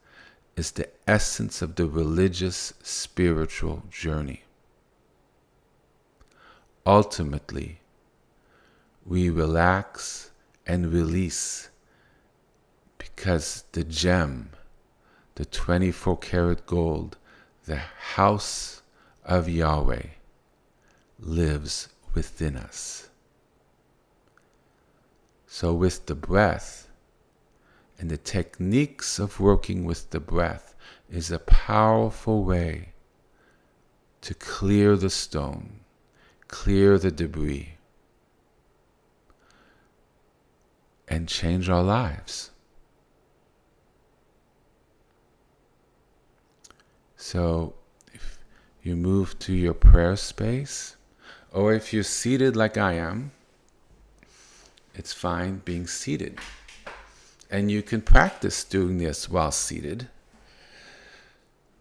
is the essence of the religious spiritual journey. Ultimately, we relax and release, because the gem, the 24-karat gold, the house of Yahweh, lives within us. So with the breath, and the techniques of working with the breath, is a powerful way to clear the stone, clear the debris, and change our lives. So if you move to your prayer space, or if you're seated like I am, it's fine being seated. And you can practice doing this while seated,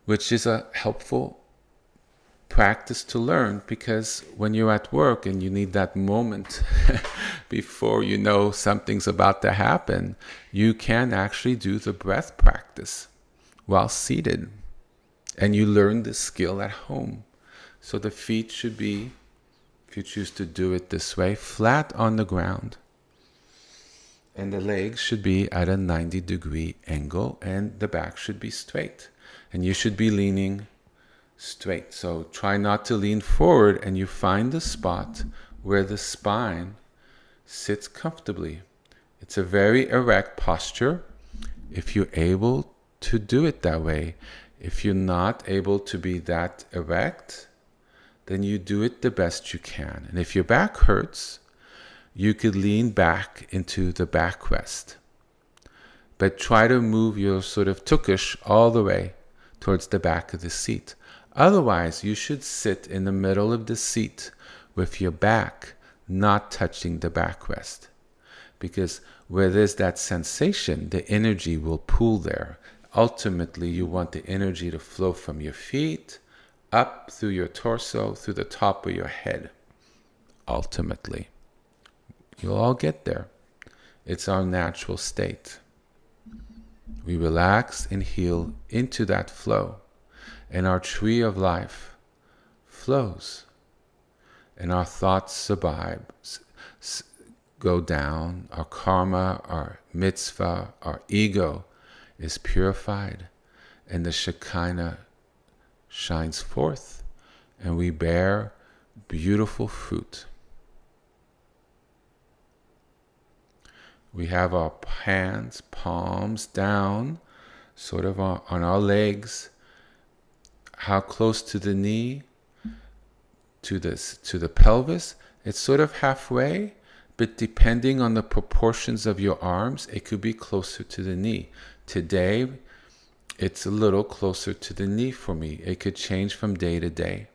which is a helpful practice to learn, because when you're at work and you need that moment before you know something's about to happen, you can actually do the breath practice while seated. And you learn this skill at home. So the feet should be, if you choose to do it this way, flat on the ground. And the legs should be at a 90-degree angle, and the back should be straight. And you should be leaning straight. So try not to lean forward, and you find the spot where the spine Sit comfortably. It's a very erect posture. If you're able to do it that way, if you're not able to be that erect, then you do it the best you can. And if your back hurts, you could lean back into the backrest. But try to move your sort of tukish all the way towards the back of the seat. Otherwise, you should sit in the middle of the seat with your back not touching the backrest. Because where there's that sensation, the energy will pool there. Ultimately, you want the energy to flow from your feet, up through your torso, through the top of your head. Ultimately. You'll all get there. It's our natural state. We relax and heal into that flow. And our tree of life flows. And our thoughts survive, go down. Our karma, our mitzvah, our ego is purified. And the Shekinah shines forth. And we bear beautiful fruit. We have our hands, palms down, sort of on our legs. How close to the knee, to the pelvis? It's sort of halfway, but depending on the proportions of your arms, it could be closer to the knee. Today, it's a little closer to the knee for me. It could change from day to day.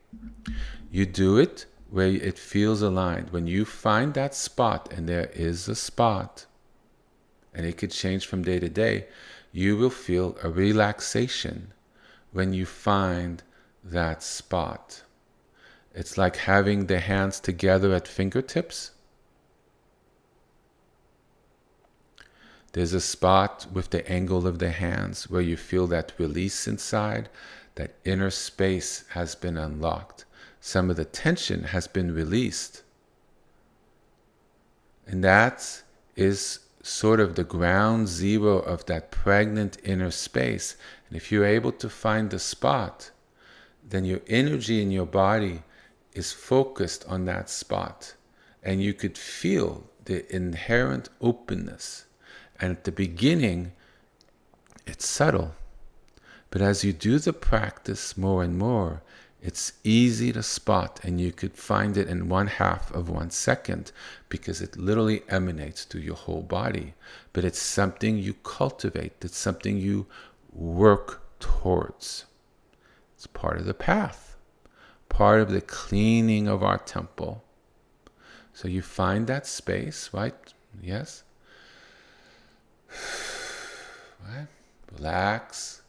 You do it where it feels aligned. When you find that spot, and there is a spot, and it could change from day to day, you will feel a relaxation when you find that spot. It's like having the hands together at fingertips. There's a spot with the angle of the hands where you feel that release inside, that inner space has been unlocked. Some of the tension has been released. And that is sort of the ground zero of that pregnant inner space. And if you're able to find the spot, then your energy in your body is focused on that spot. And you could feel the inherent openness. And at the beginning, it's subtle. But as you do the practice more and more, it's easy to spot, and you could find it in 1/2 of 1 second, because it literally emanates through your whole body. But it's something you cultivate. It's something you work towards. It's part of the path, part of the cleaning of our temple. So you find that space, right? Yes? Right? Relax.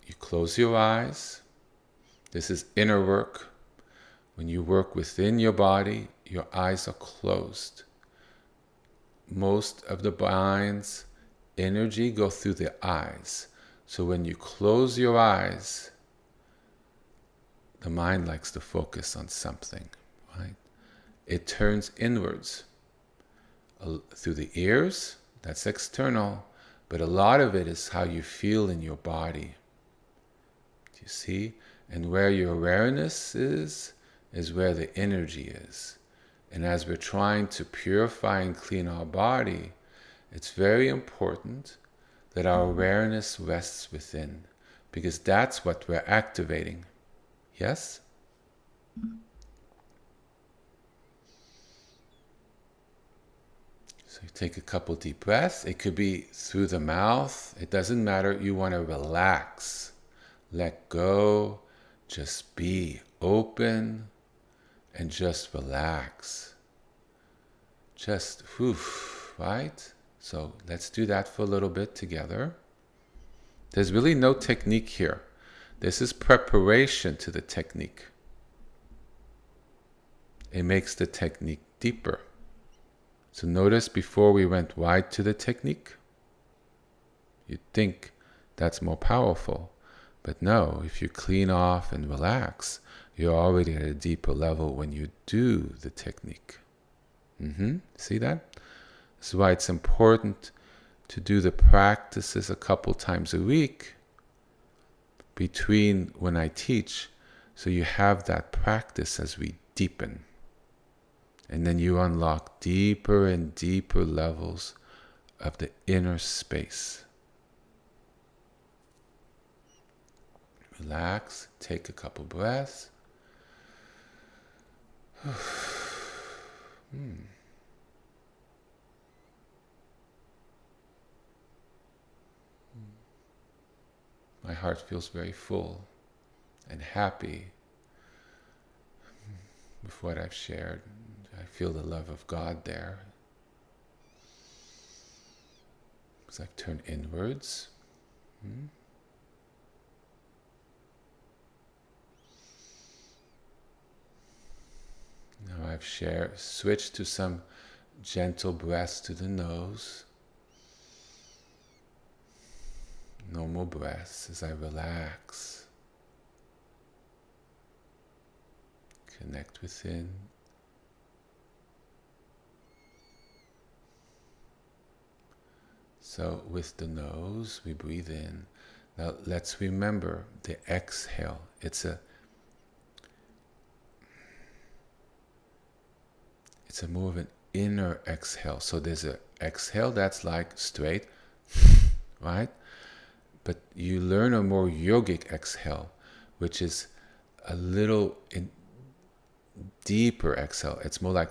You close your eyes. This is inner work. When you work within your body, your eyes are closed. Most of the mind's energy go through the eyes. So when you close your eyes, the mind likes to focus on something, right? It turns inwards through the ears. That's external, but a lot of it is how you feel in your body. Do you see? And where your awareness is where the energy is. And as we're trying to purify and clean our body, it's very important that our awareness rests within, because that's what we're activating. Yes? So you take a couple deep breaths. It could be through the mouth. It doesn't matter. You want to relax. Let go. Just be open and just relax. Just, right? So let's do that for a little bit together. There's really no technique here. This is preparation to the technique. It makes the technique deeper. So notice before we went wide to the technique, you'd think that's more powerful. But no, if you clean off and relax, you're already at a deeper level when you do the technique. See that? This is why it's important to do the practices a couple times a week between when I teach, so you have that practice as we deepen. And then you unlock deeper and deeper levels of the inner space. Relax, take a couple breaths. My heart feels very full and happy with what I've shared. I feel the love of God there. Because I've turned inwards. Now I've switched to some gentle breaths to the nose. Normal breaths as I relax. Connect within. So with the nose, we breathe in. Now let's remember the exhale. It's a more of an inner exhale. So there's an exhale that's like straight, right? But you learn a more yogic exhale, which is a little deeper exhale. It's more like,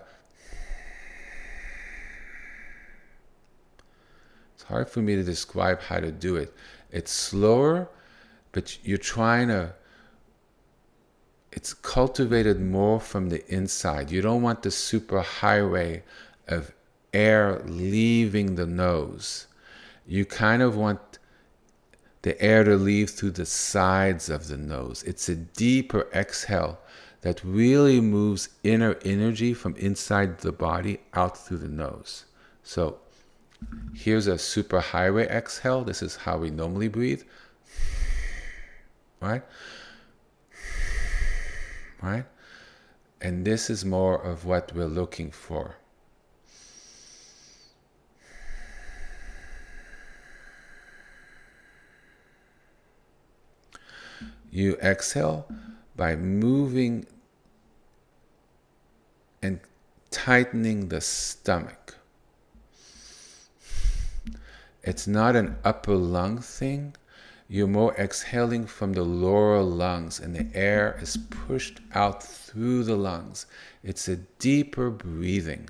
it's hard for me to describe how to do it. It's slower, but you're trying to, it's cultivated more from the inside. You don't want the super highway of air leaving the nose. You kind of want the air to leave through the sides of the nose. It's a deeper exhale that really moves inner energy from inside the body out through the nose. So here's a super highway exhale. This is how we normally breathe. Right? Right? And this is more of what we're looking for. You exhale by moving and tightening the stomach. It's not an upper lung thing. You're more exhaling from the lower lungs, and the air is pushed out through the lungs. It's a deeper breathing.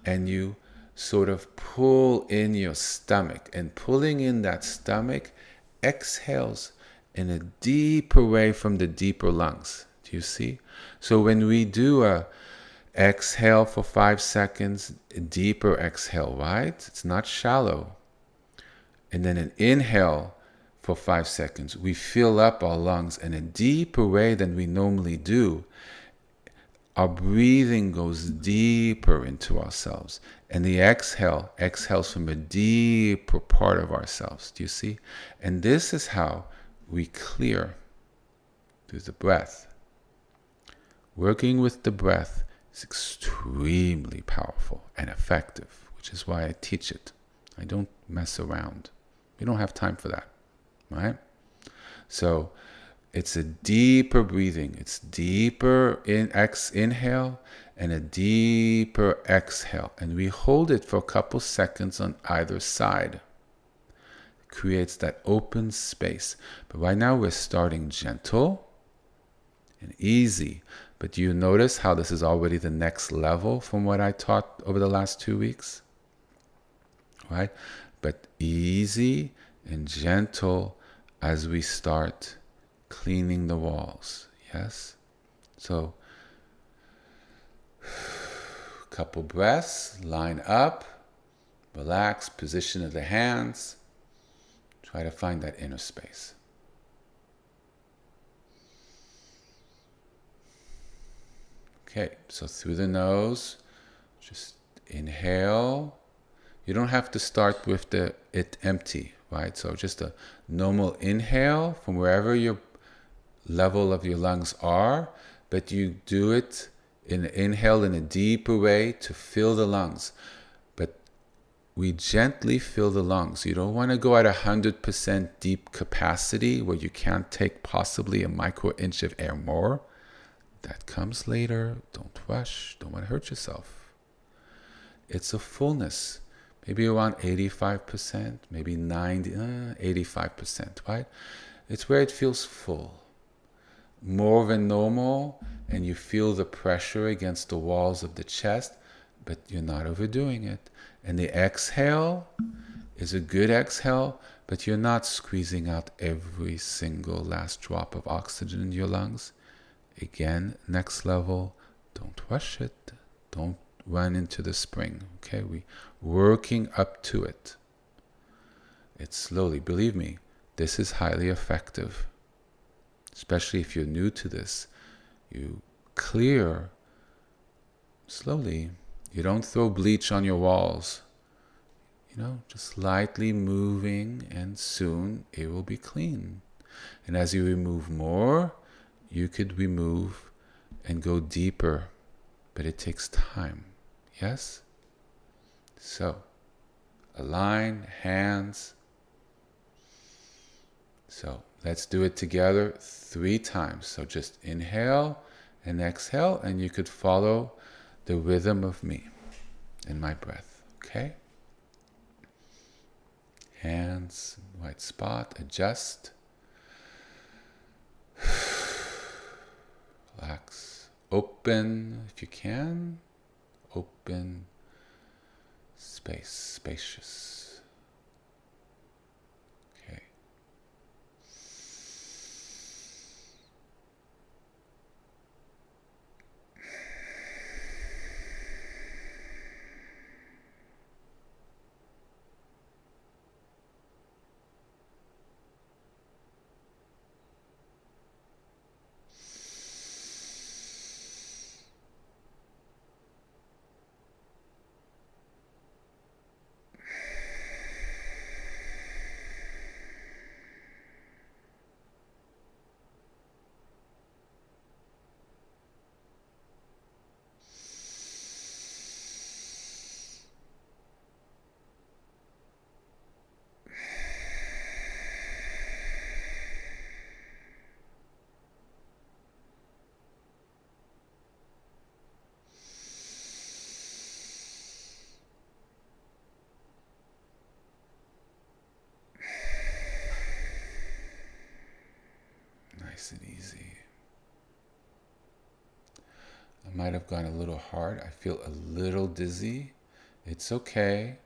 And you sort of pull in your stomach, and pulling in that stomach exhales in a deeper way from the deeper lungs. Do you see? So when we do a exhale for 5 seconds, a deeper exhale, right? It's not shallow. And then an inhale for 5 seconds. We fill up our lungs in a deeper way than we normally do. Our breathing goes deeper into ourselves. And the exhale exhales from a deeper part of ourselves. Do you see? And this is how we clear through the breath. Working with the breath is extremely powerful and effective, which is why I teach it. I don't mess around. We don't have time for that, right? So it's a deeper breathing. It's deeper inhale and a deeper exhale. And we hold it for a couple seconds on either side. It creates that open space. But right now we're starting gentle and easy. But do you notice how this is already the next level from what I taught over the last 2 weeks? Right? But easy and gentle as we start cleaning the walls. Yes? So, couple breaths, line up, relax, position of the hands. Try to find that inner space. Okay, so through the nose, just inhale. You don't have to start with it empty, right? So just a normal inhale from wherever your level of your lungs are, but you do it inhale in a deeper way to fill the lungs. But we gently fill the lungs. You don't want to go at 100% deep capacity where you can't take possibly a micro inch of air more. That comes later. Don't rush. Don't want to hurt yourself. It's a fullness. Maybe around 85%, maybe 90, 85%, right? It's where it feels full. More than normal, and you feel the pressure against the walls of the chest, but you're not overdoing it. And the exhale is a good exhale, but you're not squeezing out every single last drop of oxygen in your lungs. Again, next level, don't rush it. Don't run into the spring, okay? We working up to it. It's slowly, believe me, this is highly effective. Especially if you're new to this. You clear slowly. You don't throw bleach on your walls. Just lightly moving, and soon it will be clean. And as you remove more, you could remove and go deeper, but it takes time. Yes? So, align, hands. So, let's do it together 3 times. So just inhale and exhale, and you could follow the rhythm of me and my breath. Okay? Hands, white spot, adjust. Relax. Open if you can. Open space, spacious. Okay. Nice and easy. I might have gone a little hard. I feel a little dizzy. It's okay.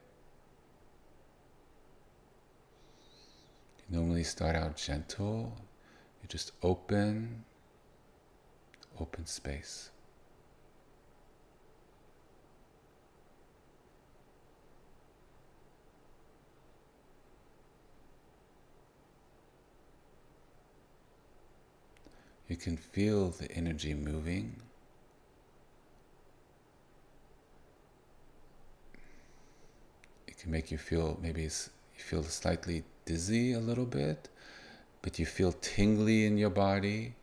You normally start out gentle. You just open space. You can feel the energy moving. It can make you feel, maybe you feel slightly dizzy a little bit, but you feel tingly in your body.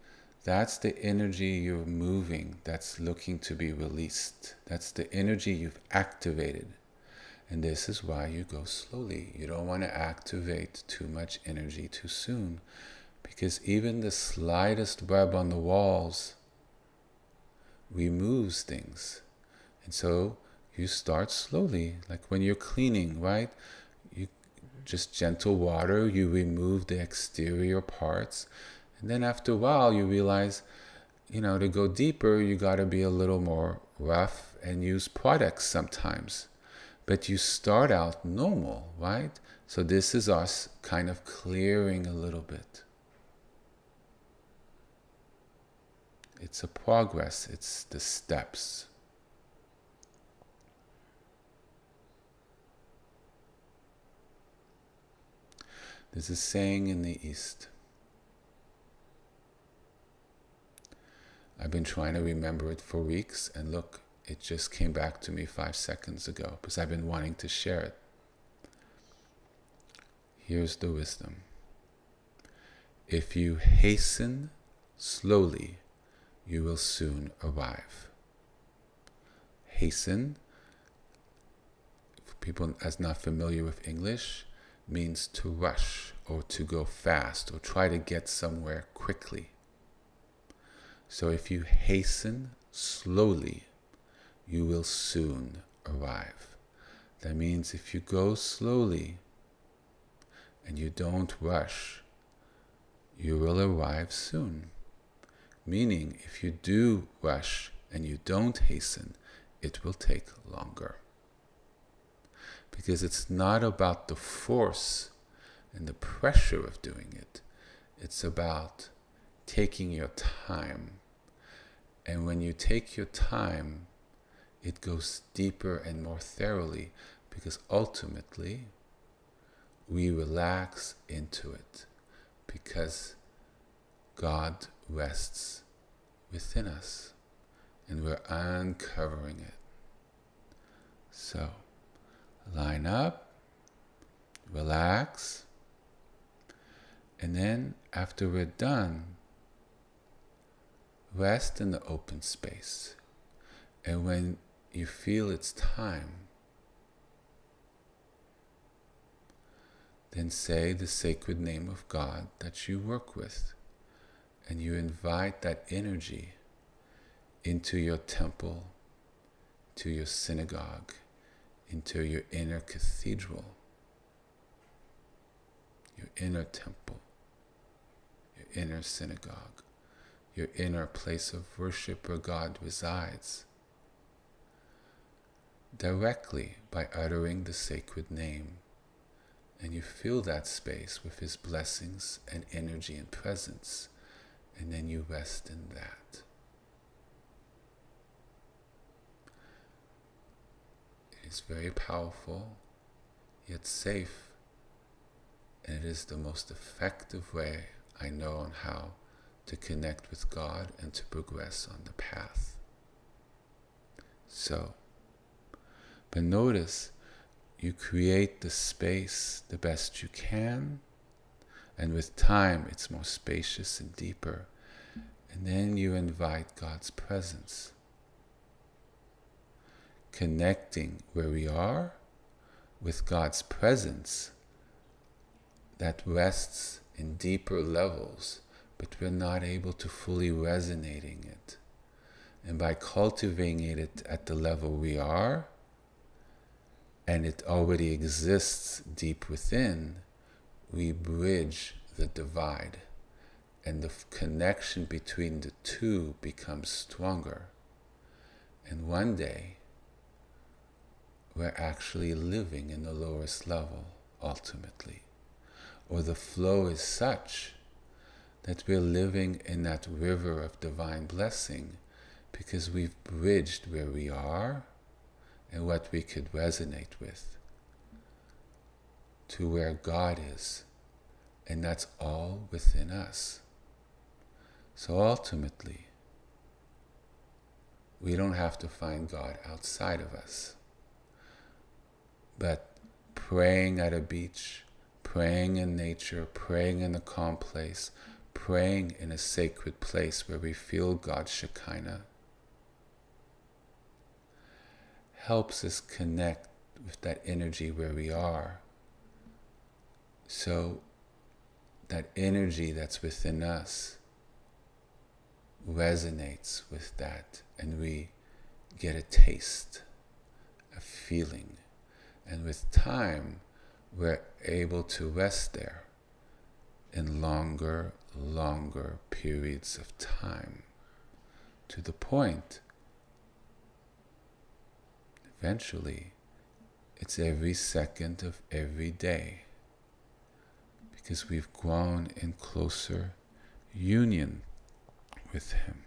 That's the energy you're moving, that's looking to be released. That's the energy you've activated. And this is why you go slowly. You don't want to activate too much energy too soon, because even the slightest web on the walls removes things. And so you start slowly, like when you're cleaning, right? You just gentle water, you remove the exterior parts, and then after a while you realize, to go deeper, you got to be a little more rough and use products sometimes. But you start out normal, right? So this is us kind of clearing a little bit. It's a progress, it's the steps. There's a saying in the East. I've been trying to remember it for weeks, and look, it just came back to me 5 seconds ago because I've been wanting to share it. Here's the wisdom. If you hasten slowly, you will soon arrive. Hasten, for people as not familiar with English, means to rush or to go fast or try to get somewhere quickly. So if you hasten slowly, you will soon arrive. That means if you go slowly and you don't rush, you will arrive soon. Meaning, if you do rush and you don't hasten, it will take longer. Because it's not about the force and the pressure of doing it. It's about taking your time. And when you take your time, it goes deeper and more thoroughly, because ultimately we relax into it, because God rests within us and we're uncovering it. So line up, relax, and then after we're done, rest in the open space. And when you feel it's time, then say the sacred name of God that you work with, and you invite that energy into your temple, to your synagogue, into your inner cathedral, your inner temple, your inner synagogue, your inner place of worship where God resides, directly by uttering the sacred name. And you fill that space with His blessings and energy and presence, and then you rest in that. It is very powerful, yet safe, and it is the most effective way I know on how to connect with God and to progress on the path. So, but notice, you create the space the best you can, and with time it's more spacious and deeper, and then you invite God's presence, connecting where we are with God's presence that rests in deeper levels, but we're not able to fully resonating it. And by cultivating it at the level we are, and it already exists deep within, we bridge the divide, and the connection between the two becomes stronger. And one day, we're actually living in the lowest level, ultimately. Or the flow is such that we're living in that river of divine blessing, because we've bridged where we are and what we could resonate with to where God is, and that's all within us. So ultimately, we don't have to find God outside of us, but praying at a beach, praying in nature, praying in a calm place, praying in a sacred place where we feel God's Shekinah, helps us connect with that energy where we are. So that energy that's within us resonates with that, and we get a taste, a feeling. And with time, we're able to rest there in longer periods of time, to the point eventually it's every second of every day, because we've grown in closer union with Him.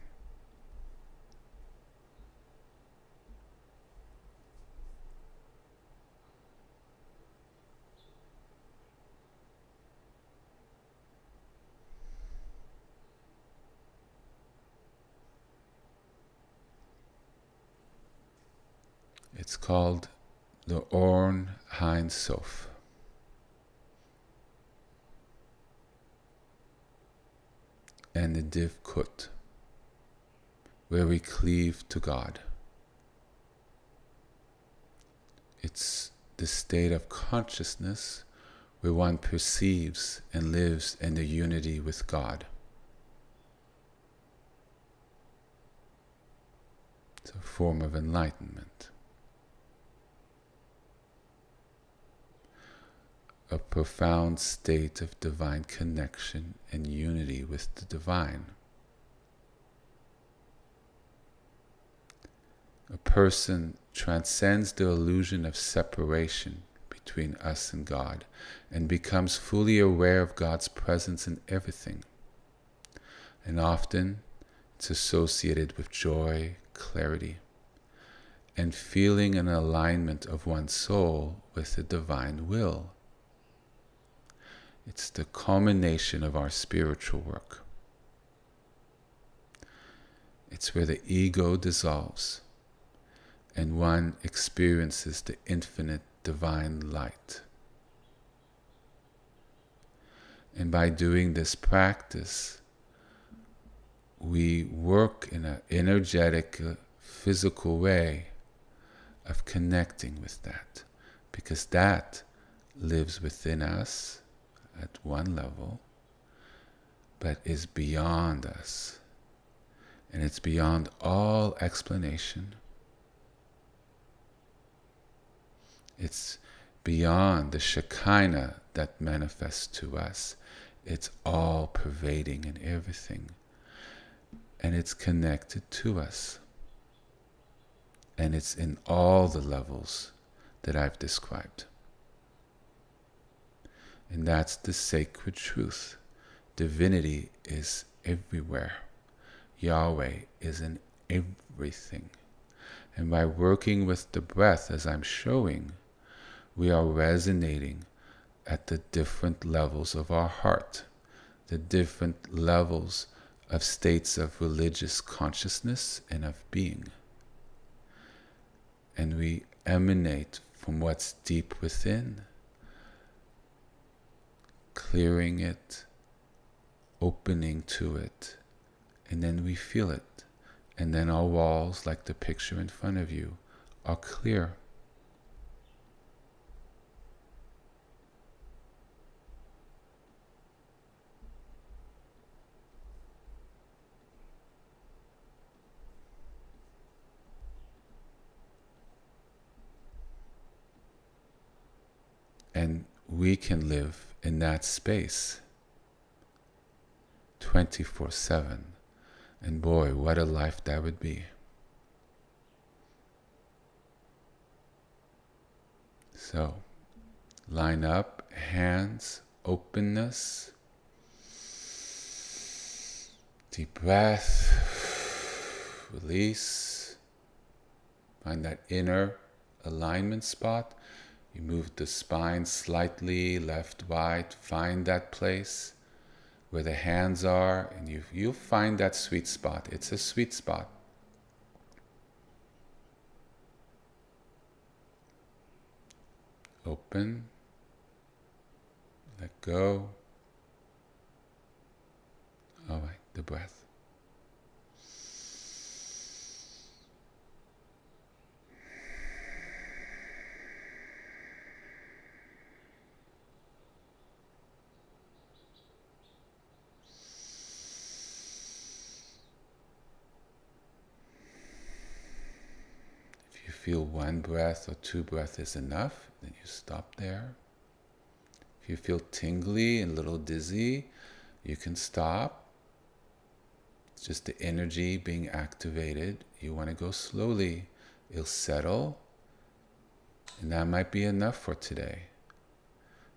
It's called the Orn Hein Sof. And the Div Kut, where we cleave to God. It's the state of consciousness where one perceives and lives in the unity with God. It's a form of enlightenment. A profound state of divine connection and unity with the divine. A person transcends the illusion of separation between us and God and becomes fully aware of God's presence in everything. And often it's associated with joy, clarity, and feeling an alignment of one's soul with the divine will. It's the culmination of our spiritual work. It's where the ego dissolves and one experiences the infinite divine light. And by doing this practice, we work in an energetic, physical way of connecting with that, because that lives within us at one level, but is beyond us. And it's beyond all explanation. It's beyond the Shekinah that manifests to us. It's all pervading in everything. And it's connected to us. And it's in all the levels that I've described. And that's the sacred truth. Divinity is everywhere. Yahweh is in everything. And by working with the breath, as I'm showing, we are resonating at the different levels of our heart, the different levels of states of religious consciousness and of being. And we emanate from what's deep within, clearing it, opening to it, and then we feel it. And then our walls, like the picture in front of you, are clear. And we can live in that space 24/7. And boy, what a life that would be. So, line up, hands, openness, deep breath, release. Find that inner alignment spot. You move the spine slightly left, right. Find that place where the hands are, and you'll find that sweet spot. It's a sweet spot. Open. Let go. All right, the breath. Feel one breath or two breaths is enough, then you stop there. If you feel tingly and a little dizzy, you can stop. It's just the energy being activated. You want to go slowly. It'll settle, and that might be enough for today.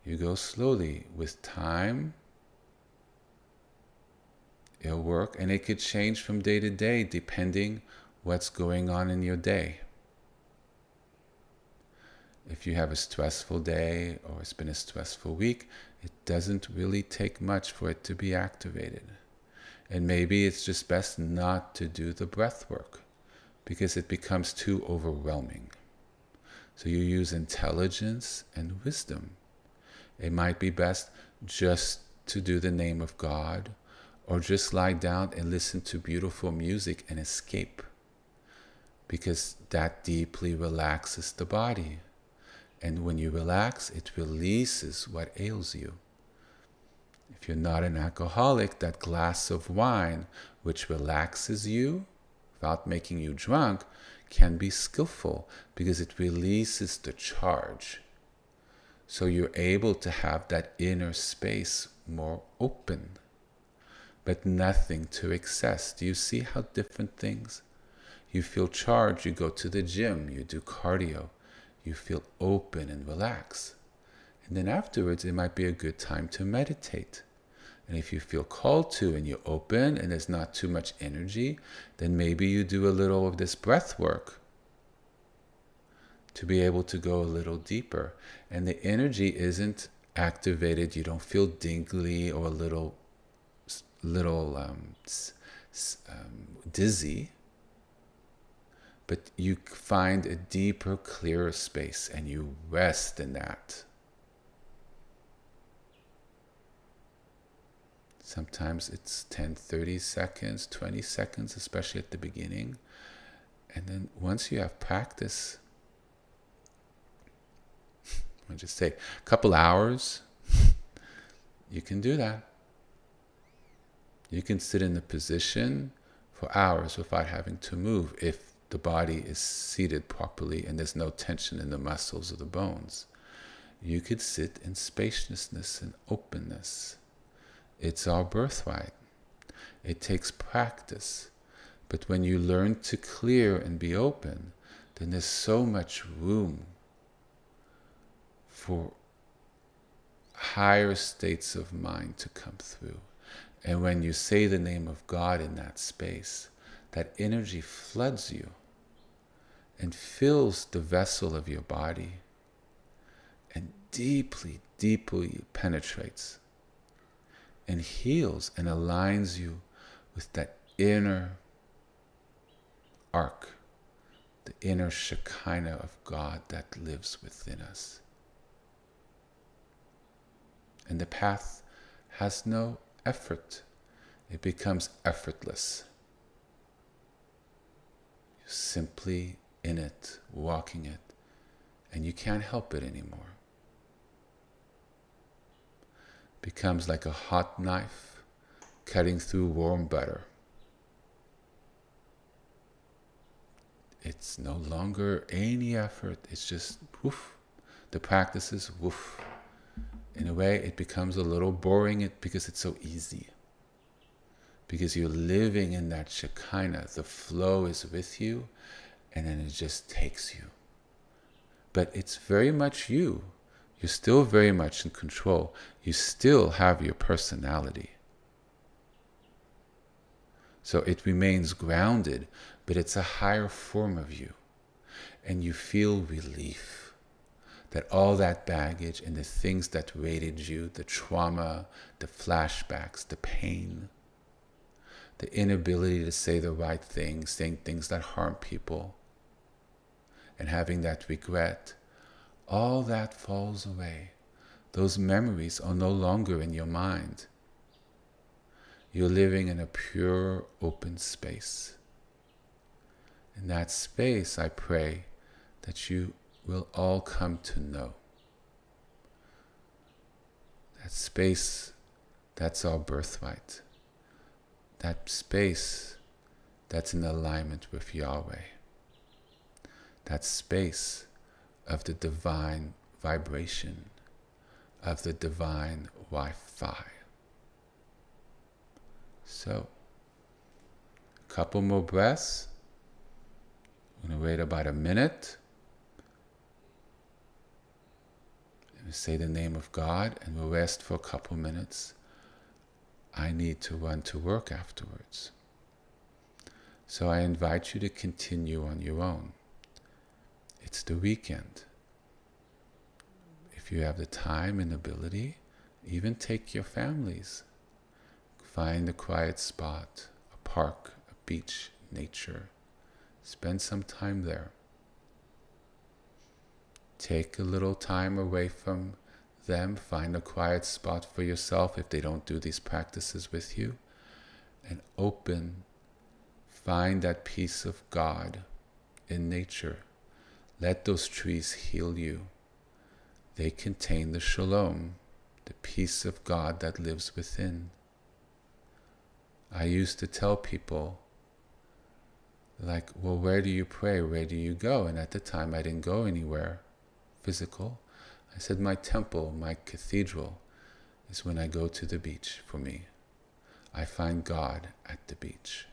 You go slowly. With time, it'll work, and it could change from day to day depending what's going on in your day. If you have a stressful day or it's been a stressful week, it doesn't really take much for it to be activated. And maybe it's just best not to do the breath work because it becomes too overwhelming. So you use intelligence and wisdom. It might be best just to do the name of God, or just lie down and listen to beautiful music and escape, because that deeply relaxes the body. And when you relax, it releases what ails you. If you're not an alcoholic, that glass of wine, which relaxes you, without making you drunk can be skillful because it releases the charge. So you're able to have that inner space more open, but nothing to excess. Do you see how different things? You feel charged, you go to the gym, you do cardio, you feel open and relaxed. And then afterwards, it might be a good time to meditate. And if you feel called to and you're open and there's not too much energy, then maybe you do a little of this breath work to be able to go a little deeper. And the energy isn't activated. You don't feel dingly or a little dizzy. But you find a deeper, clearer space and you rest in that. Sometimes it's 10, 30 seconds, 20 seconds, especially at the beginning. And then once you have practice, I'll just say a couple hours, you can do that. You can sit in the position for hours without having to move if the body is seated properly and there's no tension in the muscles or the bones. You could sit in spaciousness and openness. It's our birthright. It takes practice. But when you learn to clear and be open, then there's so much room for higher states of mind to come through. And when you say the name of God in that space, that energy floods you and fills the vessel of your body and deeply, deeply penetrates and heals and aligns you with that inner arc, the inner Shekinah of God that lives within us. And the path has no effort. It becomes effortless. You're simply in it, walking it, and you can't help it anymore. Becomes like a hot knife cutting through warm butter. It's no longer any effort. It's just woof. The practice is woof. In a way, it becomes a little boring because it's so easy. Because you're living in that Shekinah. The flow is with you, and then it just takes you. But it's very much you. You're still very much in control. You still have your personality. So it remains grounded, but it's a higher form of you. And you feel relief that all that baggage and the things that raided you, the trauma, the flashbacks, the pain, the inability to say the right thing, saying things that harm people, and having that regret, all that falls away. Those memories are no longer in your mind. You're living in a pure, open space. In that space, I pray that you will all come to know. That space, that's our birthright. That space, that's in alignment with Yahweh. That space of the divine vibration, of the divine Wi-Fi. So, a couple more breaths. I'm going to wait about a minute. And say the name of God, and we'll rest for a couple minutes. I need to run to work afterwards. So I invite you to continue on your own. It's the weekend. If you have the time and ability, even take your families. Find a quiet spot, a park, a beach, nature. Spend some time there. Take a little time away from them. Find a quiet spot for yourself if they don't do these practices with you. And find that peace of God in nature. Let those trees heal you. They contain the Shalom, the peace of God that lives within. I used to tell people, Like, well, where do you pray? Where do you go? And at the time, I didn't go anywhere physical. I said, my temple, my cathedral is when I go to the beach for me. I find God at the beach.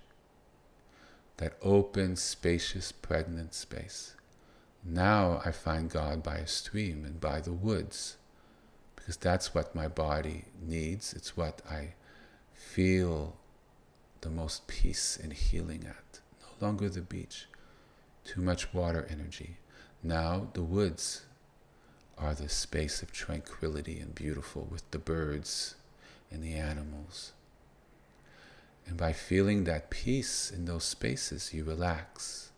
That open, spacious, pregnant space. Now I find God by a stream and by the woods, because that's what my body needs. It's what I feel the most peace and healing at. No longer the beach. Too much water energy. Now the woods are the space of tranquility and beautiful with the birds and the animals. And by feeling that peace in those spaces, you relax.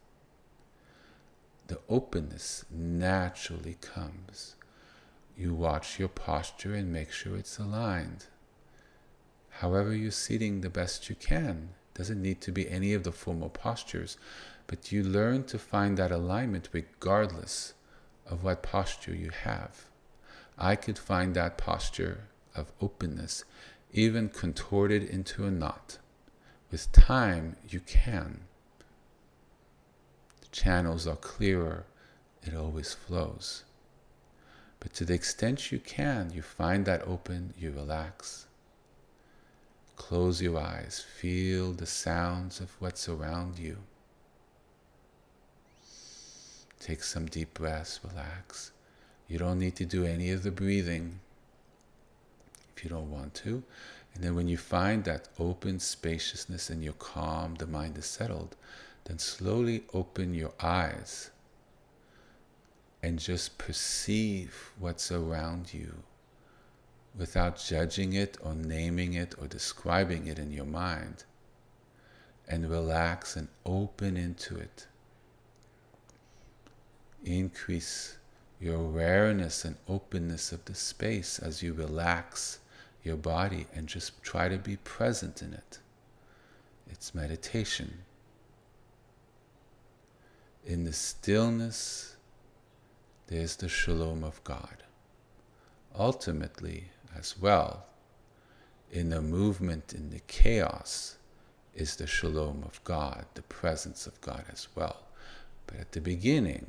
The openness naturally comes. You watch your posture and make sure it's aligned. However you're sitting the best you can. Doesn't need to be any of the formal postures, but you learn to find that alignment regardless of what posture you have. I could find that posture of openness even contorted into a knot. With time, you can. The channels are clearer. It always flows. But to the extent you can, you find that open, you relax. Close your eyes. Feel the sounds of what's around you. Take some deep breaths, relax. You don't need to do any of the breathing if you don't want to. And then when you find that open spaciousness and you're calm, the mind is settled, then slowly open your eyes and just perceive what's around you without judging it or naming it or describing it in your mind. And relax and open into it. Increase your awareness and openness of the space as you relax your body and just try to be present in it. It's meditation. In the stillness, there's the shalom of God. Ultimately, as well, in the movement, in the chaos, is the shalom of God, the presence of God as well. But at the beginning,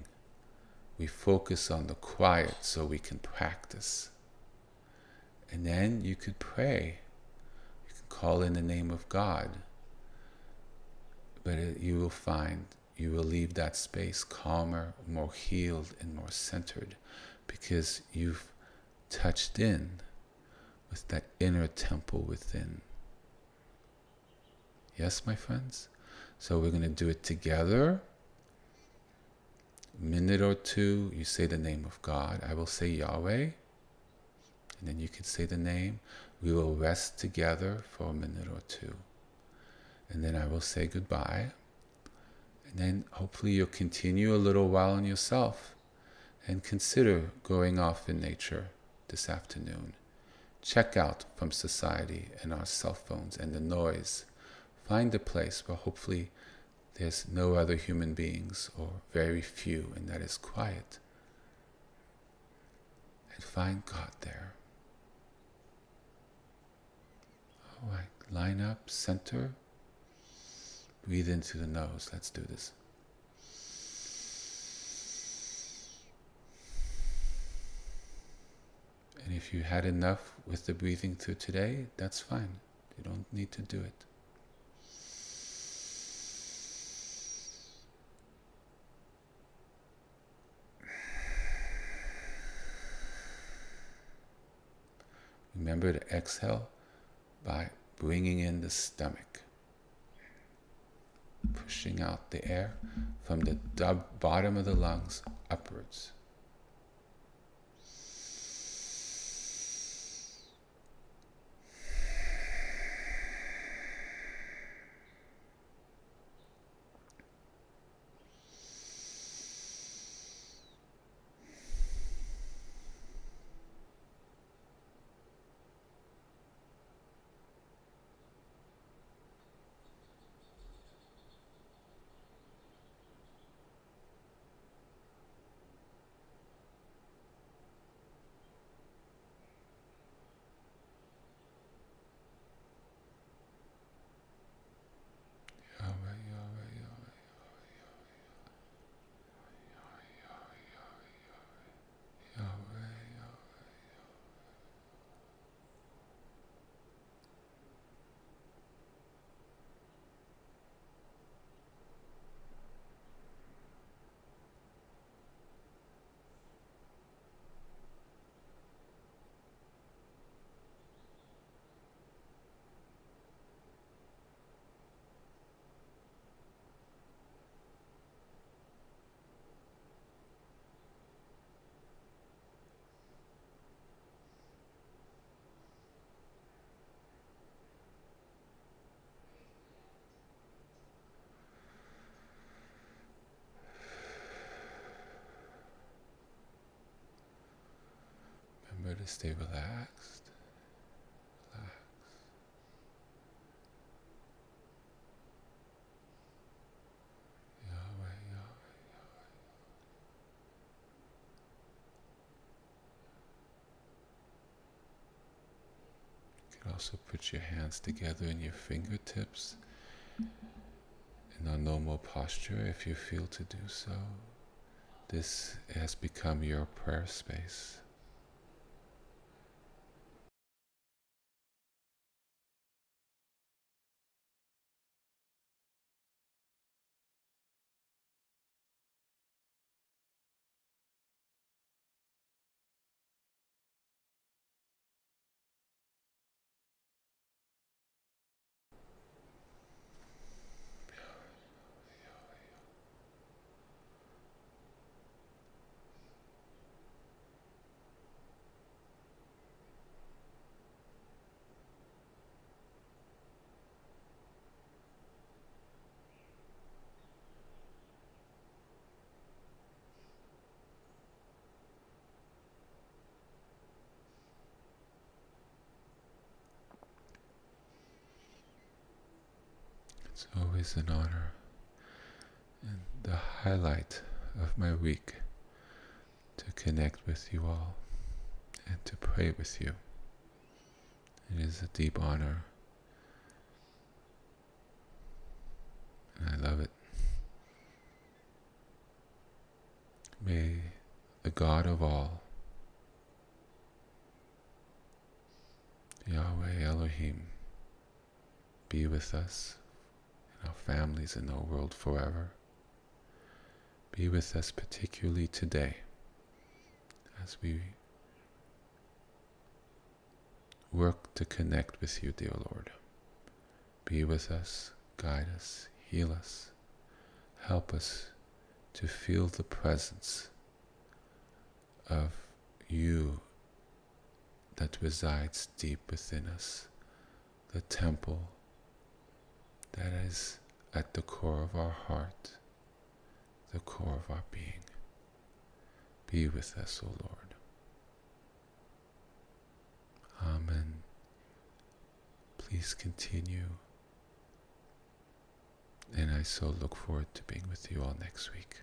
we focus on the quiet so we can practice. And then you could pray. You can call in the name of God. But you will find, you will leave that space calmer, more healed, and more centered, because you've touched in with that inner temple within. Yes, my friends? So we're going to do it together. A minute or two, you say the name of God. I will say Yahweh. And then you can say the name. We will rest together for a minute or two. And then I will say goodbye. And then hopefully you'll continue a little while on yourself and consider going off in nature this afternoon. Check out from society and our cell phones and the noise. Find a place where hopefully there's no other human beings or very few, and that is quiet. And find God there. All right, line up, center. Breathe in through the nose. Let's do this. And if you had enough with the breathing through today, that's fine. You don't need to do it. Remember to exhale by bringing in the stomach, pushing out the air from the bottom of the lungs upwards. Remember to stay relaxed. Relax. Yahweh, Yahweh. You can also put your hands together in your fingertips in a normal posture if you feel to do so. This has become your prayer space. It's always an honor and the highlight of my week to connect with you all and to pray with you. It is a deep honor, and I love it. May the God of all, Yahweh Elohim, be with us, in our families, in our world forever. Be with us particularly today as we work to connect with you, dear Lord. Be with us, guide us, heal us, help us to feel the presence of you that resides deep within us, the temple that is at the core of our heart, the core of our being. Be with us, O Lord. Amen. Please continue, and I so look forward to being with you all next week.